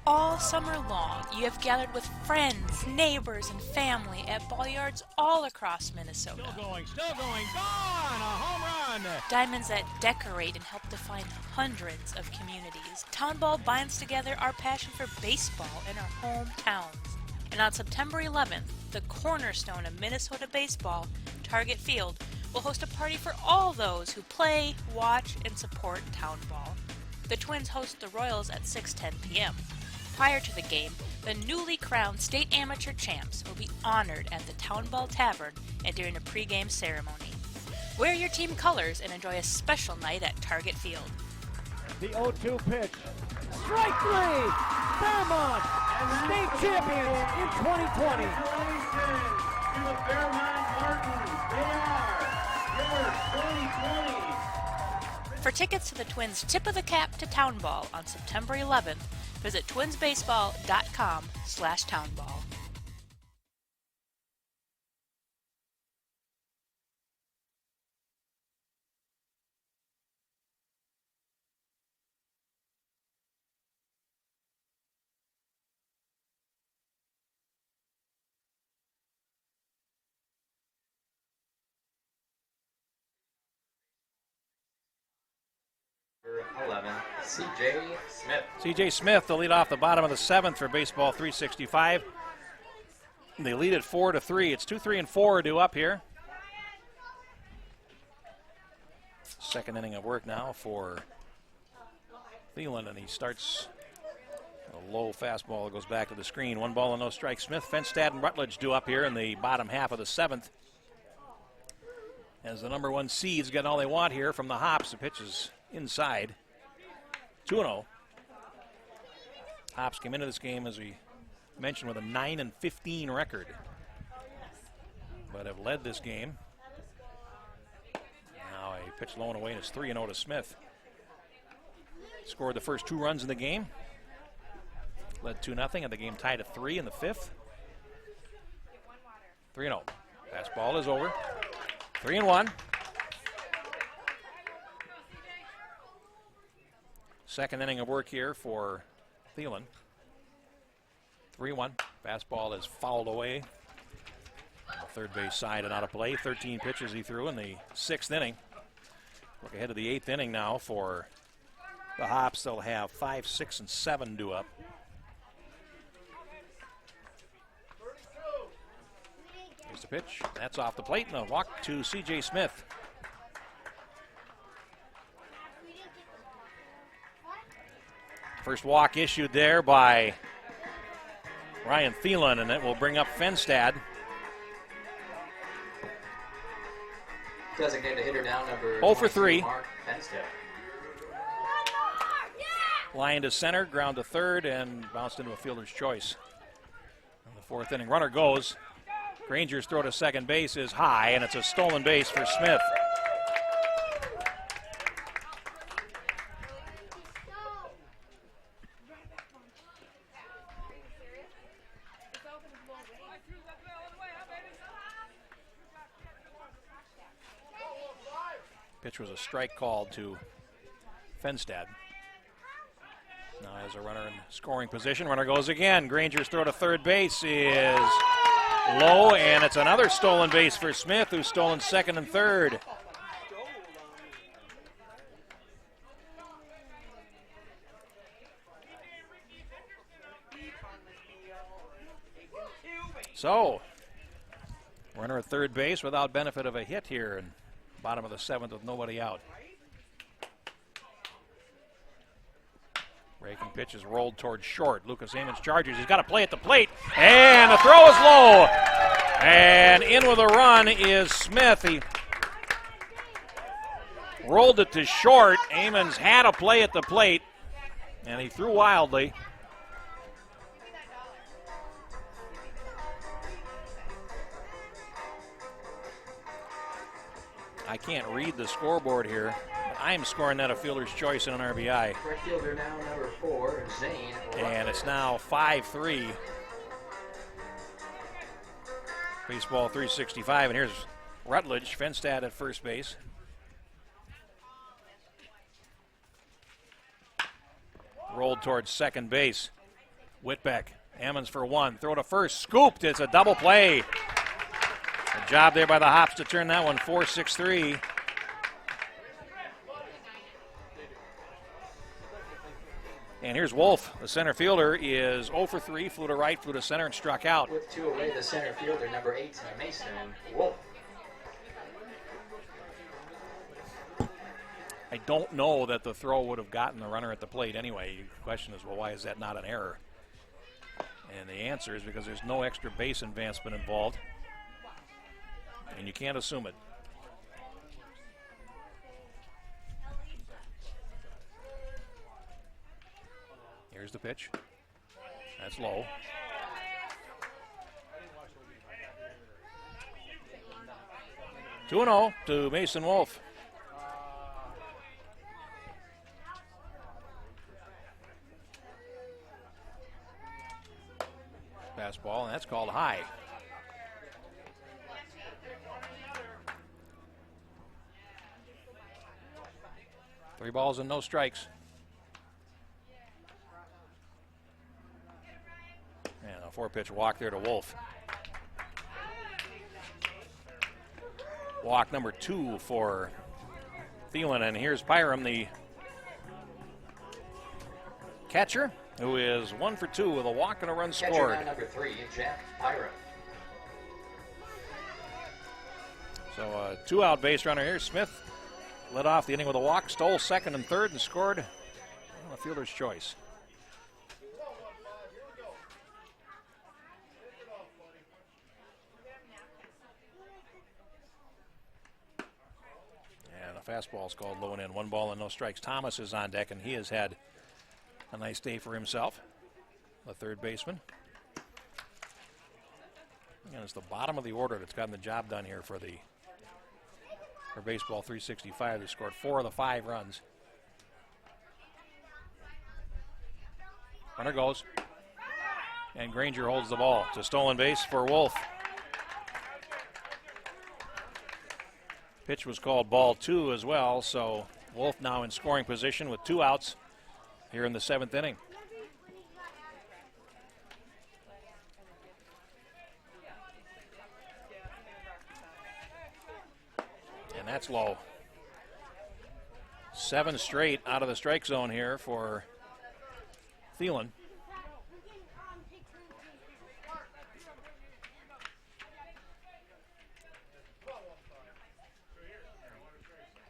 All summer long, you have gathered with friends, neighbors, and family at ball yards all across Minnesota. Still going, gone! A home run! Diamonds that decorate and help define hundreds of communities. Town Ball binds together our passion for baseball in our hometowns. And on September 11th, the cornerstone of Minnesota baseball, Target Field, will host a party for all those who play, watch, and support Town Ball. The Twins host the Royals at 6:10 p.m. Prior to the game, the newly crowned state amateur champs will be honored at the Town Ball Tavern and during a pregame ceremony. Wear your team colors and enjoy a special night at Target Field. The 0-2 pitch. Strike 3! Fairmont, state champions in 2020. Congratulations to the Fairmont Martins. They are your 2020. For tickets to the Twins' Tip of the Cap to Town Ball on September 11th, visit twinsbaseball.com/townball. Number 11, C.J. Smith. C.J. Smith, the lead off the bottom of the 7th for Baseball 365. They lead at 4-3. It's 2-3 and 4 due up here. Second inning of work now for Thielen, and he starts a low fastball that goes back to the screen. 1 ball and no strikes. Smith, Fenstad, and Rutledge due up here in the bottom half of the 7th. As the number 1 seeds get all they want here from the Hops. The pitch is inside. 2-0. Hops came into this game, as we mentioned, with a 9-15 record, but have led this game. Now a pitch low and away, and it's 3-0 to Smith. Scored the first 2 runs in the game. Led 2-0, and the game tied at 3 in the 5th. 3-0. Fastball is over. 3-1. Second inning of work here for Thielen. 3-1. Fastball is fouled away. On the third base side and out of play. 13 pitches he threw in the 6th inning. Look ahead to the 8th inning now for the Hops. They'll have 5, 6, and 7 due up. Here's the pitch. That's off the plate, and a walk to C.J. Smith. First walk issued there by Ryan Thielen, and it will bring up Fenstad. Designated hitter now, number 0 for 3. Mark Fenstad. Line to center, ground to third, and bounced into a fielder's choice. In the 4th inning, runner goes. Granger's throw to second base is high, and it's a stolen base for Smith. Pitch was a strike called to Fenstad. Now has a runner in scoring position. Runner goes again. Granger's throw to third base is low, and it's another stolen base for Smith, who's stolen second and third. So, runner at third base without benefit of a hit here in bottom of the 7th with nobody out. Breaking pitch is rolled towards short. Lucas Amons charges. He's got to play at the plate, and the throw is low. And in with a run is Smith. He rolled it to short. Amons had a play at the plate, and he threw wildly. I can't read the scoreboard here. I'm scoring that a fielder's choice and an RBI. Right fielder now, number 4, Zane. And it's now 5-3. Baseball 365, and here's Rutledge, Fenstad at first base. Rolled towards second base. Whitbeck, Ammons for 1. Throw to first, scooped. It's a double play. A job there by the Hops to turn that one 4-6-3. And here's Wolf. The center fielder is 0 for 3, flew to right, flew to center, and struck out. With 2 away, the center fielder, number 8, Mason Wolf. I don't know that the throw would have gotten the runner at the plate anyway. The question is, well, why is that not an error? And the answer is because there's no extra base advancement involved. And you can't assume it. Here's the pitch. That's low. Two 2-0 to Mason Wolf. Fastball, and that's called high. Three balls and no strikes. And a 4-pitch walk there to Wolf. Walk number 2 for Thielen, and here's Pyram, the catcher, who is 1 for 2 with a walk and a run scored. Catcher number 3, Jack Pyram. So a 2-out base runner here. Smith led off the inning with a walk, stole second and third, and scored A fielder's choice. And a fastball is called low and in. 1 ball and no strikes. Thomas is on deck, and he has had a nice day for himself, the third baseman. And it's the bottom of the order that's gotten the job done here for Baseball 365. They scored 4 of the 5 runs. Runner goes. And Granger holds the ball. It's a stolen base for Wolf. Pitch was called ball 2 as well, so Wolf now in scoring position with 2 outs here in the 7th inning. And that's low. 7 straight out of the strike zone here for Thielen.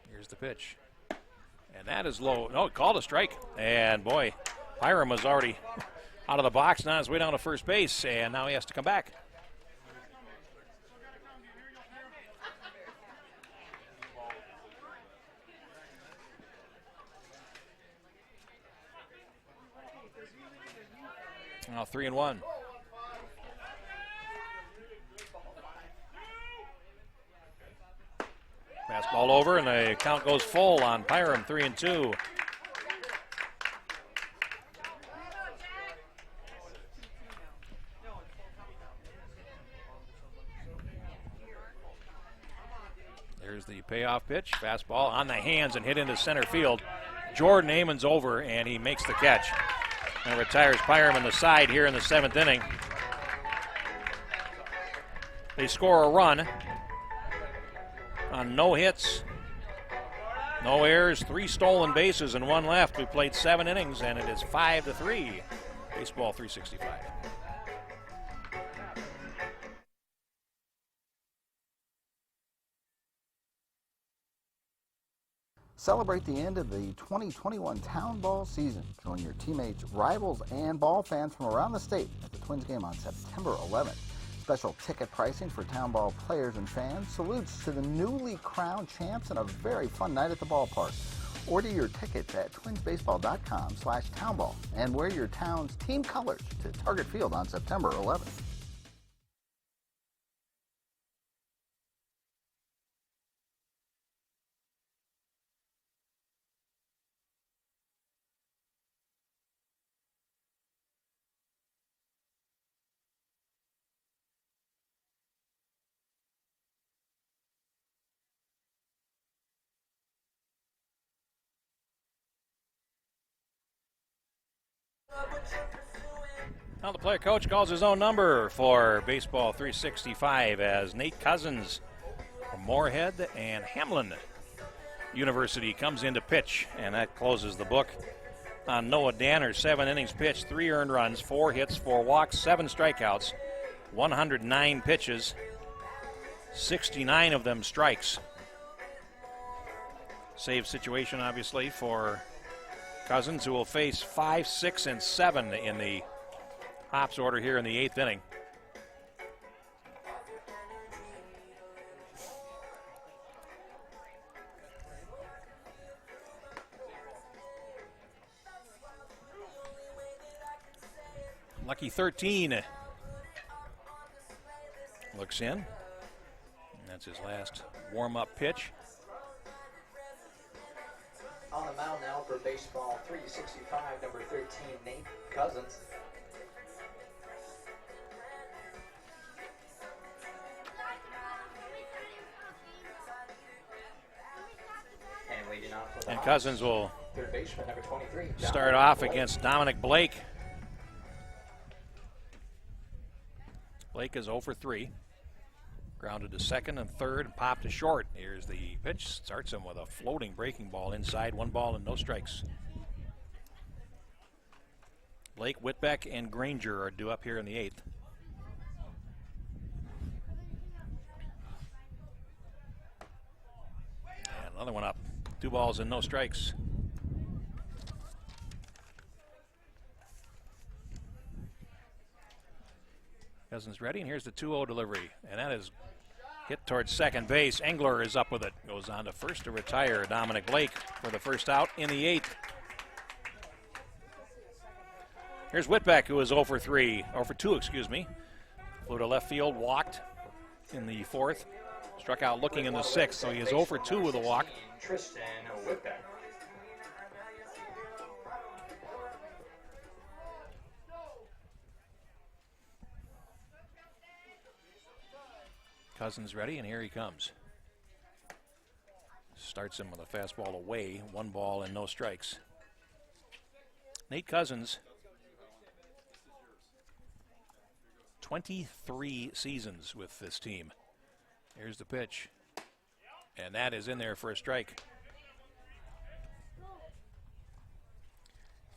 Here's the pitch. And that is low. No, called a strike. And boy, Byram was already out of the box, now on his way down to first base, and now he has to come back. Now 3-1. Fastball over, and the count goes full on Byram. 3-2. There's the payoff pitch. Fastball on the hands and hit into center field. Jordan Amon's over, and he makes the catch. And retires Byram on the side here in the 7th inning. They score a run on no hits, no errors, 3 stolen bases, and 1 left. We played 7 innings, and it is 5-3. Baseball 365. Celebrate the end of the 2021 Town Ball season. Join your teammates, rivals, and ball fans from around the state at the Twins game on September 11th. Special ticket pricing for Town Ball players and fans. Salutes to the newly crowned champs and a very fun night at the ballpark. Order your tickets at twinsbaseball.com/townball and wear your town's team colors to Target Field on September 11th. Now the player coach calls his own number for Baseball 365 as Nate Cousins from Moorhead and Hamlin University comes in to pitch, and that closes the book on Noah Danner. 7 innings pitched, 3 earned runs, 4 hits, 4 walks, 7 strikeouts, 109 pitches, 69 of them strikes. Save situation, obviously, for Cousins, who will face 5, 6, and 7 in the hops order here in the 8th inning. Lucky 13 looks in. And that's his last warm-up pitch. On the mound now for Baseball 365, number 13, Nate Cousins. And waiting on for the And Cousins will third baseman, number 23. start off against Dominic Blake. Blake is 0 for 3. Grounded to second and third, and popped to short. Here's the pitch. Starts him with a floating breaking ball inside. 1 ball and no strikes. Blake, Whitbeck, and Granger are due up here in the 8th. And another one up. 2 balls and no strikes. Cousins ready, and here's the 2-0 delivery. And that is hit towards second base. Engler is up with it. Goes on to first to retire Dominic Blake for the first out in the 8th. Here's Whitbeck, who is 0 for 2, excuse me. Flew to left field, walked in the 4th. Struck out looking in the 6th, so he is 0 for 2 with a walk. Tristan Whitbeck. Cousins ready, and here he comes. Starts him with a fastball away, 1 ball and no strikes. Nate Cousins, 23 seasons with this team. Here's the pitch, and that is in there for a strike.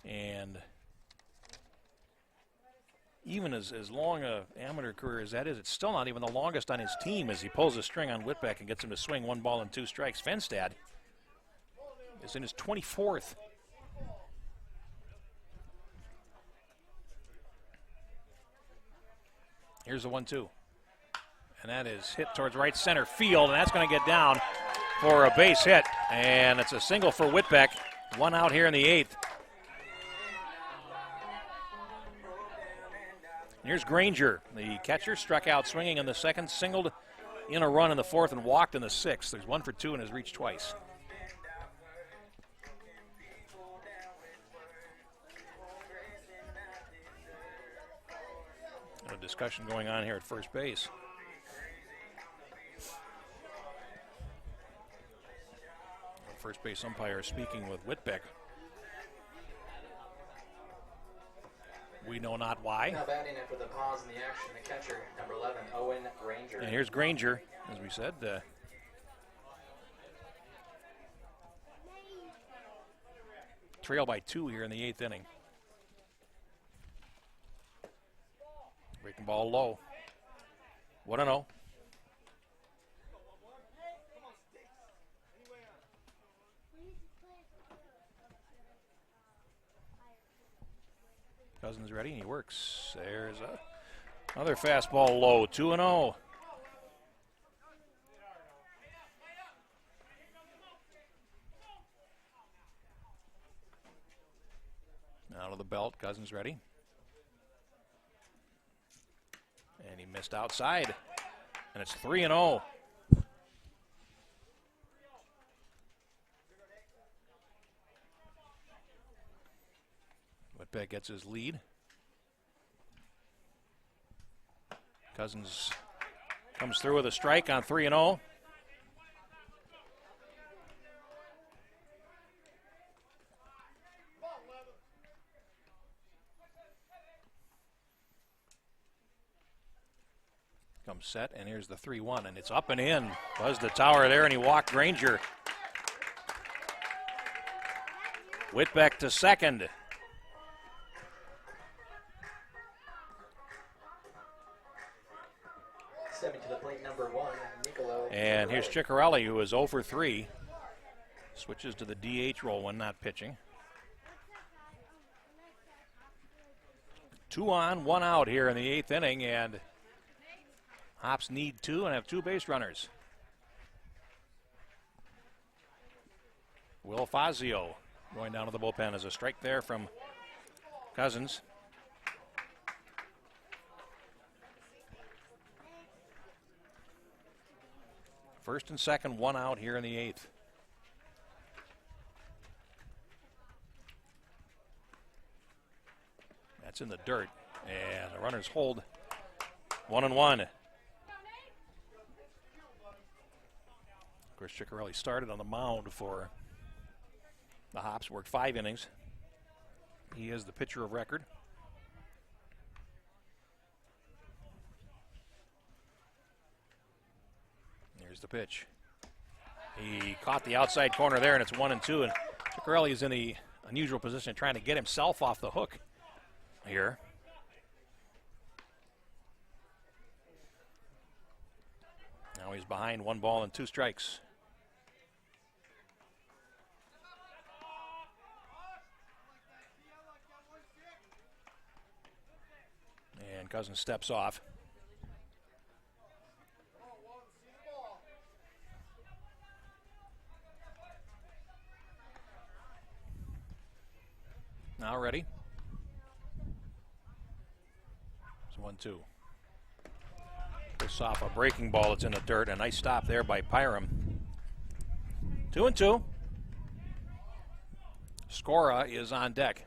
And even as long a amateur career as that is, it's still not even the longest on his team as he pulls a string on Whitbeck and gets him to swing 1 ball and 2 strikes. Fenstad is in his 24th. Here's the 1-2. And that is hit towards right center field, and that's going to get down for a base hit. And it's a single for Whitbeck. 1 out here in the 8th. Here's Granger, the catcher, struck out swinging in the 2nd, singled in a run in the 4th, and walked in the 6th. There's 1 for 2 and has reached twice. A discussion going on here at first base. First base umpire speaking with Whitbeck. We know not why. Now batting after the pause in the action, the catcher, number 11, Owen Granger. And here's Granger, as we said. Trail by 2 here in the 8th inning. Breaking ball low. 1-0. Cousins ready, and he works. There's another fastball low, 2-0. Out of the belt, Cousins ready. And he missed outside, and it's 3-0. Whitbeck gets his lead. Cousins comes through with a strike on 3-0. Comes set, and here's the 3-1, and it's up and in. Buzzed the tower there, and he walked Granger. Whitbeck to second. Stepping to the plate, number 1, Niccolo. And here's Ciccarelli, who is 0 for 3. Switches to the DH role when not pitching. 2 on, 1 out here in the 8th inning, and Hops need 2 and have 2 base runners. Will Fazio going down to the bullpen as a strike there from Cousins. First and second, 1 out here in the 8th. That's in the dirt, and the runners hold 1-1. Of course, Ciccarelli started on the mound for the Hops, worked 5 innings. He is the pitcher of record. Here's the pitch. He caught the outside corner there, and it's 1-2, and Ciccarelli is in the unusual position trying to get himself off the hook here. Now he's behind 1 ball and 2 strikes. And Cousins steps off. 1-2. This off a breaking ball that's in the dirt. A nice stop there by Pyram. 2-2. Skora is on deck.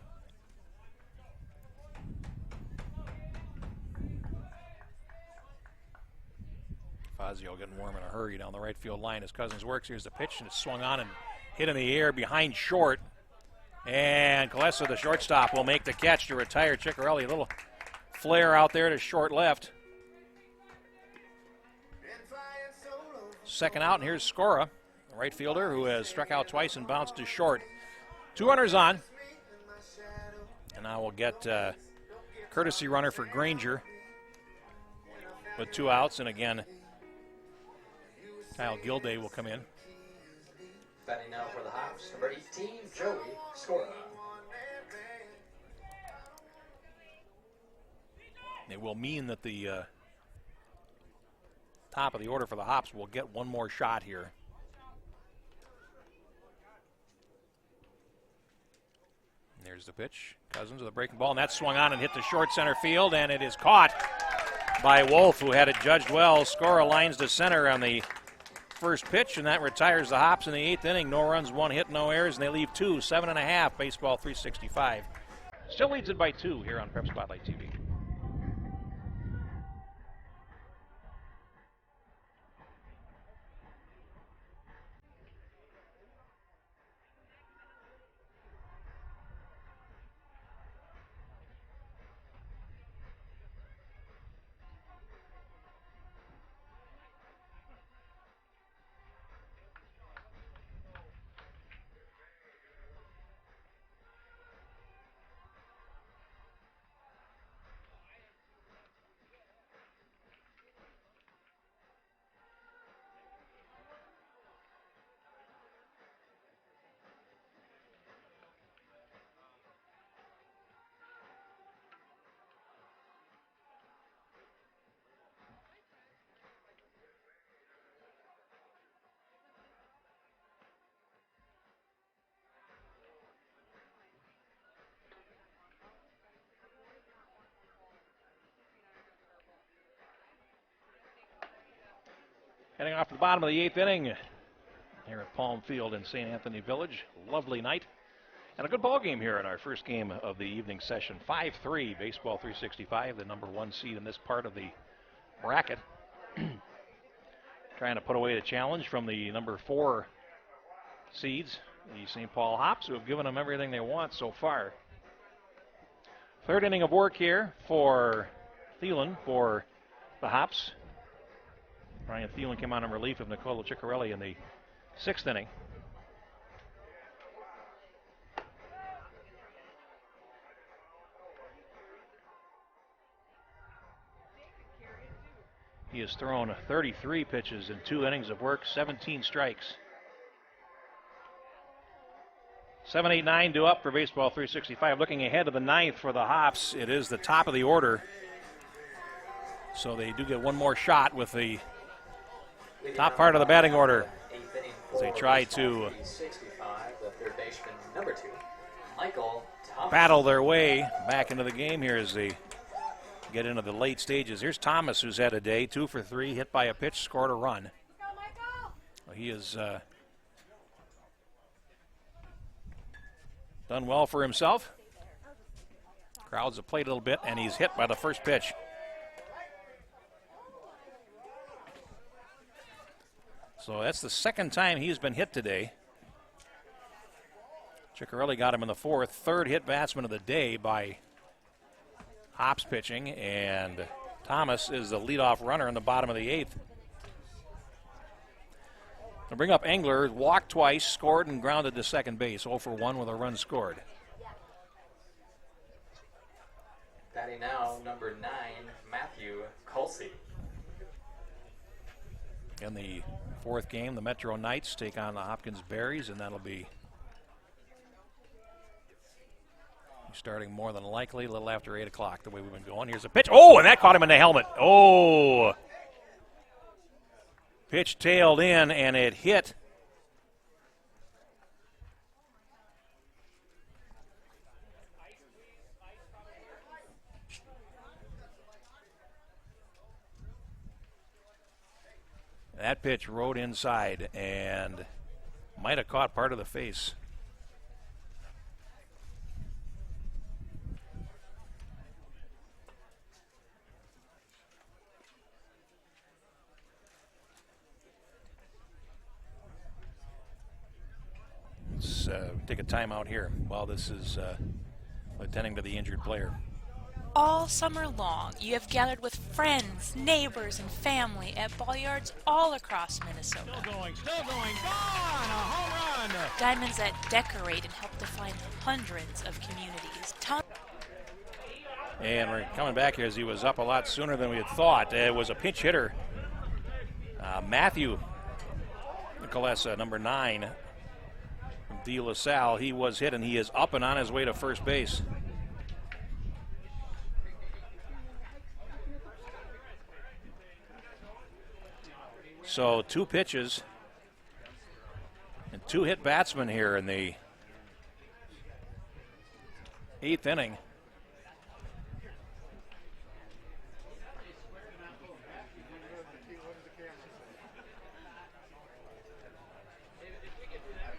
Fazio getting warm in a hurry down the right field line as Cousins works. Here's the pitch, and it's swung on and hit in the air behind short. And Kolesa, the shortstop, will make the catch to retire Ciccarelli. A little flare out there to short left. Second out, and here's Skora, the right fielder who has struck out twice and bounced to short. 2 runners on. And now we'll get courtesy runner for Granger with 2 outs, and again, Kyle Gilday will come in. Batting now for the Hops, number 18, Joey Skora. It will mean that the top of the order for the Hops will get one more shot here. And there's the pitch. Cousins with a breaking ball, and that swung on and hit to short center field, and it is caught by Wolf, who had it judged well. Skora lines to center on the first pitch, and that retires the Hops in the 8th inning. No runs, 1 hit, no errors, and they leave 2, 7.5, baseball 365. Still leads it by 2 here on Prep Spotlight TV. Heading off to the bottom of the 8th inning here at Palm Field in St. Anthony Village. Lovely night and a good ball game here in our first game of the evening session. 5-3, baseball 365, the number 1 seed in this part of the bracket. Trying to put away the challenge from the number 4 seeds, the St. Paul Hops, who have given them everything they want so far. 3rd inning of work here for Thielen for the Hops. Ryan Thielen came on in relief of Nicola Ciccarelli in the 6th inning. He has thrown 33 pitches in 2 innings of work, 17 strikes. 7, 8, 9 due up for baseball 365. Looking ahead to the 9th for the Hops, it is the top of the order. So they do get one more shot with the top part of the batting order as they try to battle their way back into the game here as they get into the late stages. Here's Thomas, who's had a day, 2 for 3, hit by a pitch, scored a run. He has done well for himself. Crowds have played a little bit, and he's hit by the first pitch. So that's the 2nd time he's been hit today. Ciccarelli got him in the 4th. 3rd hit batsman of the day by Hops pitching, and Thomas is the leadoff runner in the bottom of the 8th. They'll bring up Engler, walked twice, scored and grounded to second base, 0 for 1 with a run scored. Batting now, number 9, Matthew Colsey. In the 4th game, the Metro Knights take on the Hopkins Berries, and that'll be starting more than likely a little after 8 o'clock, the way we've been going. Here's a pitch. Oh, and that caught him in the helmet. Oh! Pitch tailed in, and it hit That pitch rode inside and might have caught part of the face. Let's take a timeout here while this is attending to the injured player. All summer long, you have gathered with friends, neighbors, and family at ball yards all across Minnesota. Still going, gone, a home run! Diamonds that decorate and help define hundreds of communities. And we're coming back here as he was up a lot sooner than we had thought. It was a pinch hitter. Matthew Nicolessa, number 9 from De La Salle. He was hit and he is up and on his way to first base. So 2 pitches and 2 hit batsmen here in the 8th inning.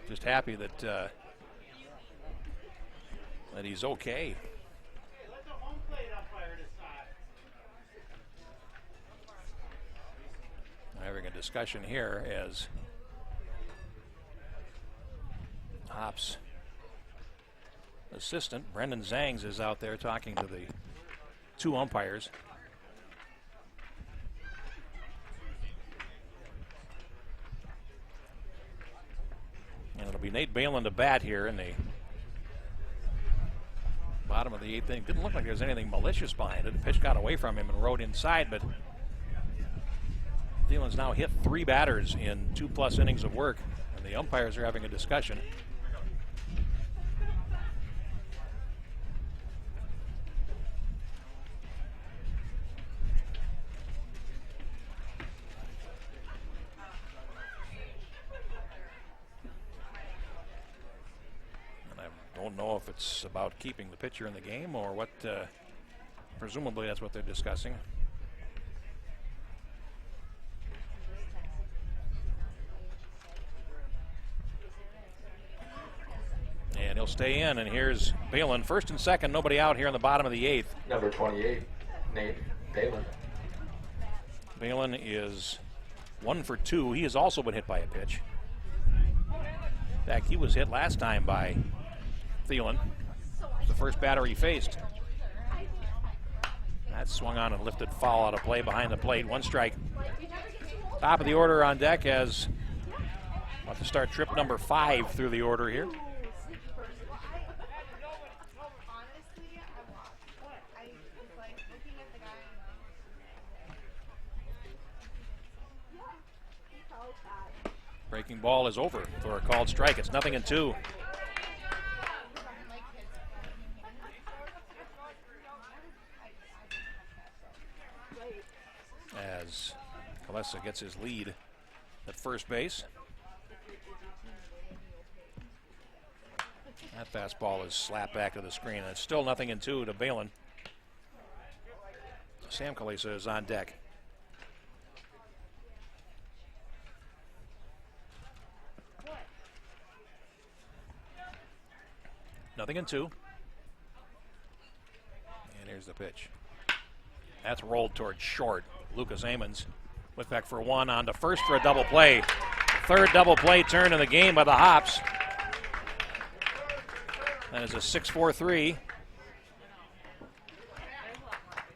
Just happy that that he's okay. Having a discussion here as Hops assistant Brendan Zangs is out there talking to the 2 umpires. And it'll be Nate Balin to bat here in the bottom of the 8th inning. Didn't look like there was anything malicious behind it. The pitch got away from him and rode inside, but Thielen's now hit 3 batters in 2+ innings of work, and the umpires are having a discussion. And I don't know if it's about keeping the pitcher in the game or what. Presumably that's what they're discussing. And he'll stay in, and here's Balin. First and second, nobody out here in the bottom of the 8th. Number 28, Nate Balin. Balin is 1 for 2. He has also been hit by a pitch. In fact, he was hit last time by Thielen. The first batter he faced. That swung on and lifted foul out of play behind the plate. 1 strike. Top of the order on deck as about to start trip number 5 through the order here. Breaking ball is over for a called strike. It's 0-2. As Kalesa gets his lead at first base. That fastball is slapped back to the screen, and it's still 0-2 to Balin. Sam Kalesa is on deck. Nothing in 2. And here's the pitch. That's rolled towards short. Lucas Amons with back for 1 on to first for a double play. 3rd double play turn in the game by the Hops. That is a 6-4-3.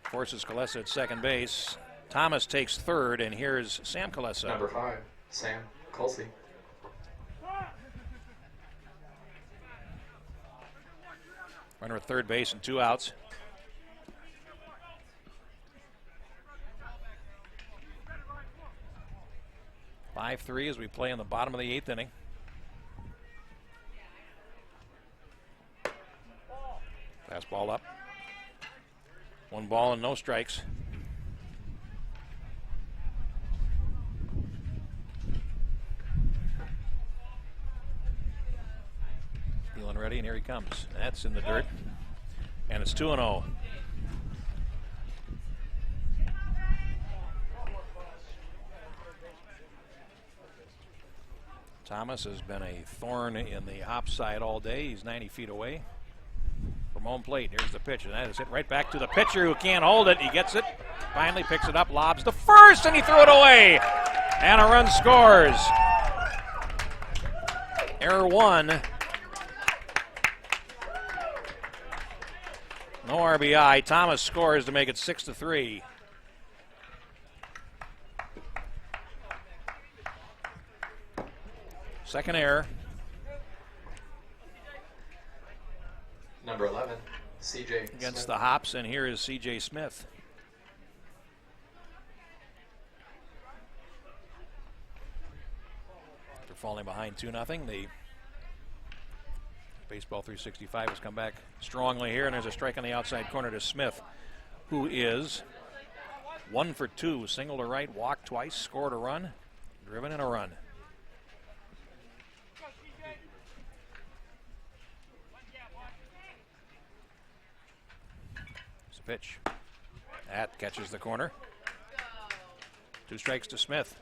Forces Kalesa at second base. Thomas takes 3rd, and here's Sam Kalesa. Number 5, Sam Kulsi. Runner at 3rd base and 2 outs. (5-3) as we play in the bottom of the 8th inning. Fastball up. 1 ball and no strikes. Feeling ready, and here he comes. That's in the dirt. And it's 2-0. Thomas has been a thorn in the hop side all day. He's 90 feet away from home plate. Here's the pitch, and that is hit right back to the pitcher who can't hold it. He gets it, finally picks it up, lobs to first, and he threw it away. And a run scores. Error one. No RBI. Thomas scores to make it 6-3. Second error. Number 11, C.J. Against Smith. the hops, and here is C.J. Smith. After falling behind 2-0, the Baseball 365 has come back strongly here, and there's a strike on the outside corner to Smith, who is 1 for 2, single to right, walked twice, scored a run, driven in a run. Pitch. That catches the corner. 2 strikes to Smith.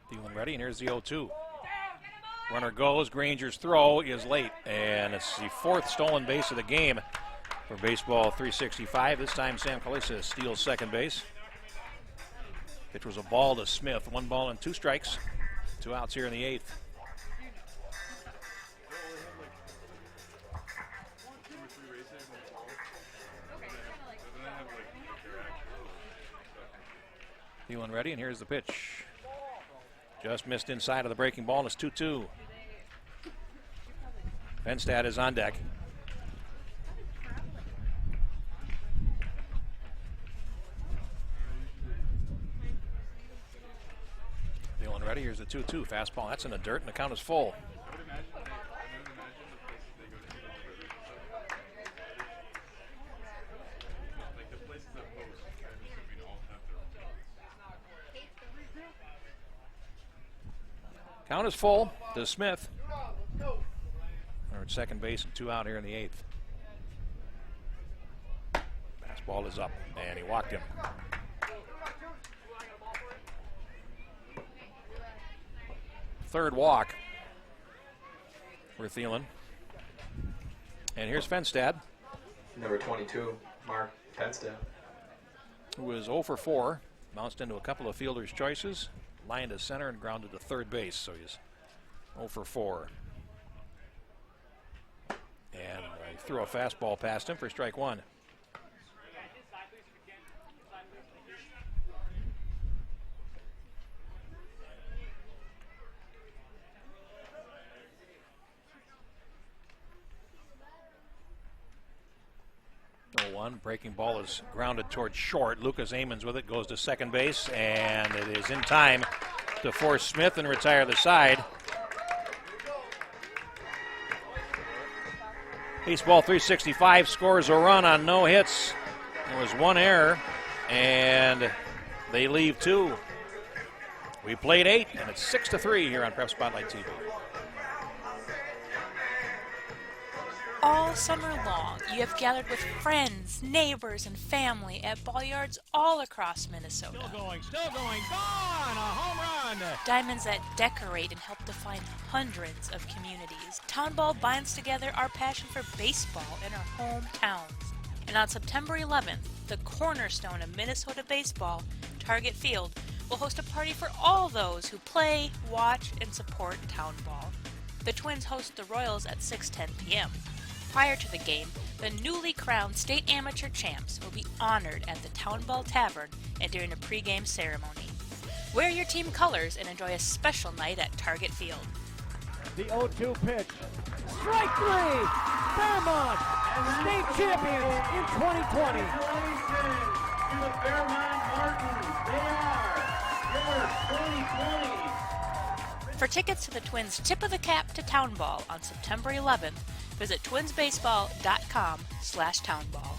Thielen ready, and here's the 0-2. Runner goes. Granger's throw is late, and it's the 4th stolen base of the game for Baseball 365. This time Sam Kalisa steals second base. Pitch was a ball to Smith. 1 ball and 2 strikes. 2 outs here in the 8th. Thielen ready, and here's the pitch. Just missed inside of the breaking ball, and it's 2-2. Fenstad is on deck. Thielen ready, here's the 2-2. Fastball, that's in the dirt, and the count is full. Count is full to Smith. We're at second base and 2 out here in the 8th. Fastball is up, and he walked him. Third walk for Thielen. And here's Fenstad. Number 22, Mark Fenstad. Who was 0 for 4. Bounced into a couple of fielders' choices. Lined to center and grounded to third base, so he's 0 for 4. And I threw a fastball past him for strike 1. Breaking ball is grounded towards short. Lucas Amons with it, goes to second base, and it is in time to force Smith and retire the side. Baseball 365 scores a run on no hits. There was 1 error, and they leave 2. We played 8, and it's 6-3 here on Prep Spotlight TV. All summer long, you have gathered with friends, neighbors, and family at ball yards all across Minnesota. Still going, gone! A home run! Diamonds that decorate and help define hundreds of communities. Town Ball binds together our passion for baseball in our hometowns. And on September 11th, the cornerstone of Minnesota baseball, Target Field, will host a party for all those who play, watch, and support Town Ball. The Twins host the Royals at 6:10 p.m. Prior to the game, the newly crowned state amateur champs will be honored at the Town Ball Tavern and during a pregame ceremony. Wear your team colors and enjoy a special night at Target Field. The 0-2 pitch. Strike 3! Fairmont, state champions in 2020. Congratulations to the Fairmont Martins. They are your 2020. For tickets to the Twins' Tip of the Cap to Town Ball on September 11th, visit twinsbaseball.com/townball.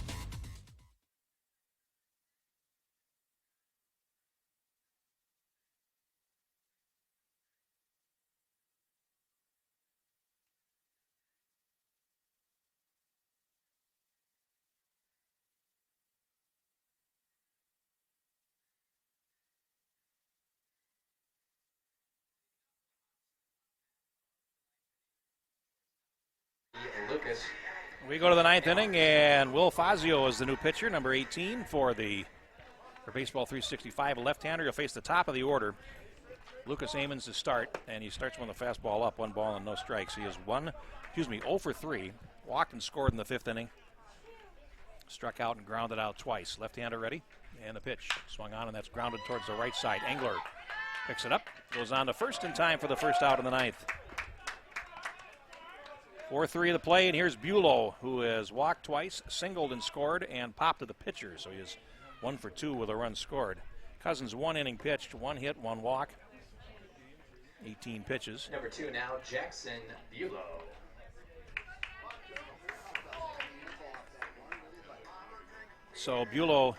Lucas. We go to the ninth inning, and Will Fazio is the new pitcher, number 18 for Baseball 365. A left-hander. He'll face the top of the order. Lucas Amons to start, and he starts with a fastball up, 1 ball and no strikes. He is 0 for 3. Walked and scored in the 5th inning. Struck out and grounded out twice. Left-hander ready, and the pitch swung on, and that's grounded towards the right side. Engler picks it up, goes on to first in time for the first out in the 9th. 4-3 of the play, and here's Bulow, who has walked twice, singled and scored, and popped to the pitcher, so he is 1 for 2 with a run scored. Cousins 1 inning pitched, 1 hit, 1 walk, 18 pitches. Number 2 now, Jackson Bulow. So Bulow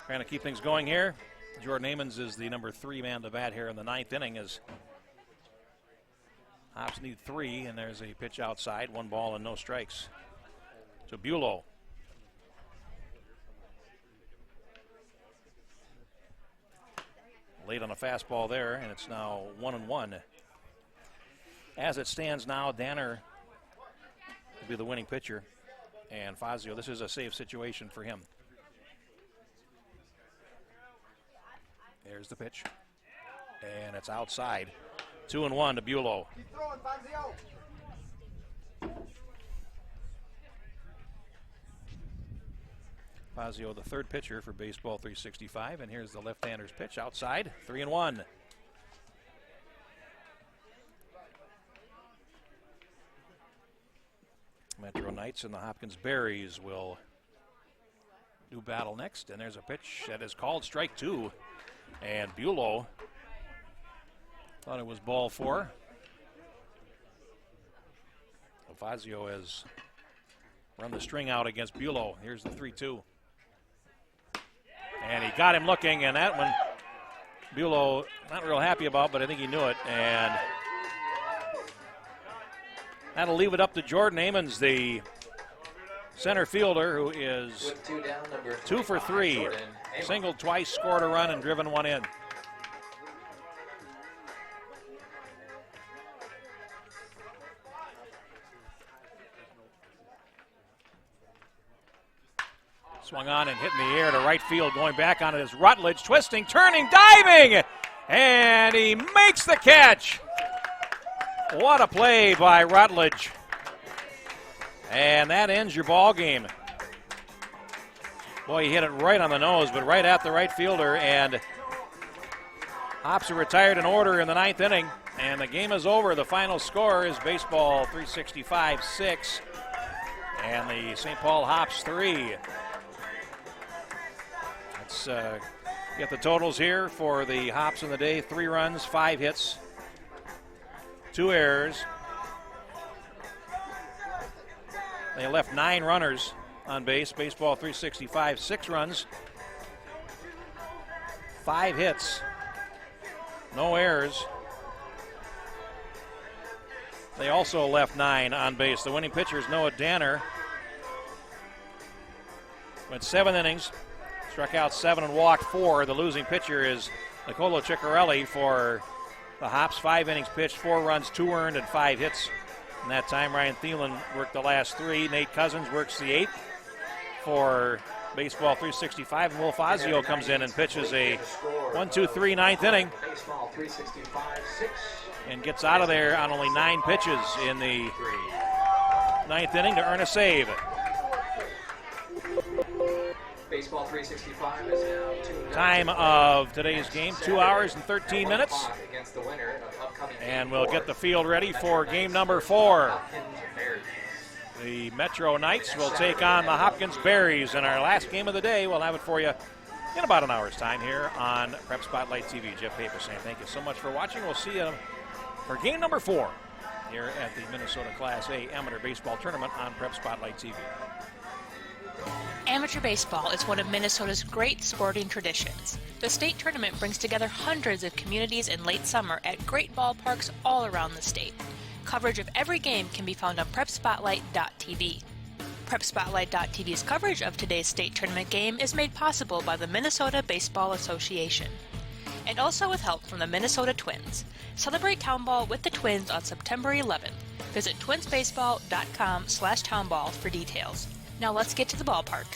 trying to keep things going here. Jordan Amons is the number 3 man to bat here in the 9th inning as Hops need 3, and there's a pitch outside, 1 ball and no strikes. So Bulow. Late on a fastball there, and it's now 1-1. As it stands now, Danner will be the winning pitcher. And Fazio, this is a safe situation for him. There's the pitch. And it's outside. 2-1 to Bulow. Keep throwing, Fazio. Fazio, the 3rd pitcher for Baseball 365. And here's the left-hander's pitch outside. 3-1. Metro Knights and the Hopkins Berries will do battle next. And there's a pitch that is called strike 2. And Bulow thought it was ball 4. Fazio has run the string out against Bulow. Here's the 3-2. And he got him looking, and that one Bulow not real happy about, but I think he knew it. And that'll leave it up to Jordan Amons, the center fielder, who is With 2 down, number 2 for 3. Jordan Amons. Singled twice, scored a run, and driven 1 in. Swung on and hit in the air to right field. Going back on it is Rutledge. Twisting, turning, diving. And he makes the catch. What a play by Rutledge. And that ends your ball game. Boy, he hit it right on the nose, but right at the right fielder. And Hops are retired in order in the 9th inning. And the game is over. The final score is Baseball 365-6. And the St. Paul Hops 3. Let's get the totals here for the Hops in the day. 3 runs, 5 hits, 2 errors. They left 9 runners on base. Baseball 365, 6 runs, 5 hits, no errors. They also left 9 on base. The winning pitcher is Noah Danner. Went 7 innings. Struck out 7 and walked 4. The losing pitcher is Nicolo Ciccarelli for the Hops. 5 innings pitched, 4 runs, 2 earned, and 5 hits. In that time, Ryan Thielen worked the last 3. Nate Cousins works the 8th for Baseball 365. And Will Fazio comes in and pitches a 1-2-3 9th inning. Baseball 365-6. And gets out of there on only 9 pitches in the 9th inning to earn a save. Baseball 365 is now 2-0. Time of today's game, 2 hours and 13 minutes. Against the winner of upcoming And game we'll 4. get the field ready for game number 4. Hopkins Berries. The Metro Knights will take on the Hopkins Berries. And our last game of the day, we'll have it for you in about an hour's time here on Prep Spotlight TV. Jeff Paper saying thank you so much for watching. We'll see you for game number 4 here at the Minnesota Class A Amateur Baseball Tournament on Prep Spotlight TV. Amateur baseball is one of Minnesota's great sporting traditions. The state tournament brings together hundreds of communities in late summer at great ballparks all around the state. Coverage of every game can be found on PrepSpotlight.tv. PrepSpotlight.tv's coverage of today's state tournament game is made possible by the Minnesota Baseball Association, and also with help from the Minnesota Twins. Celebrate Town Ball with the Twins on September 11th. Visit twinsbaseball.com/townball for details. Now let's get to the ballpark.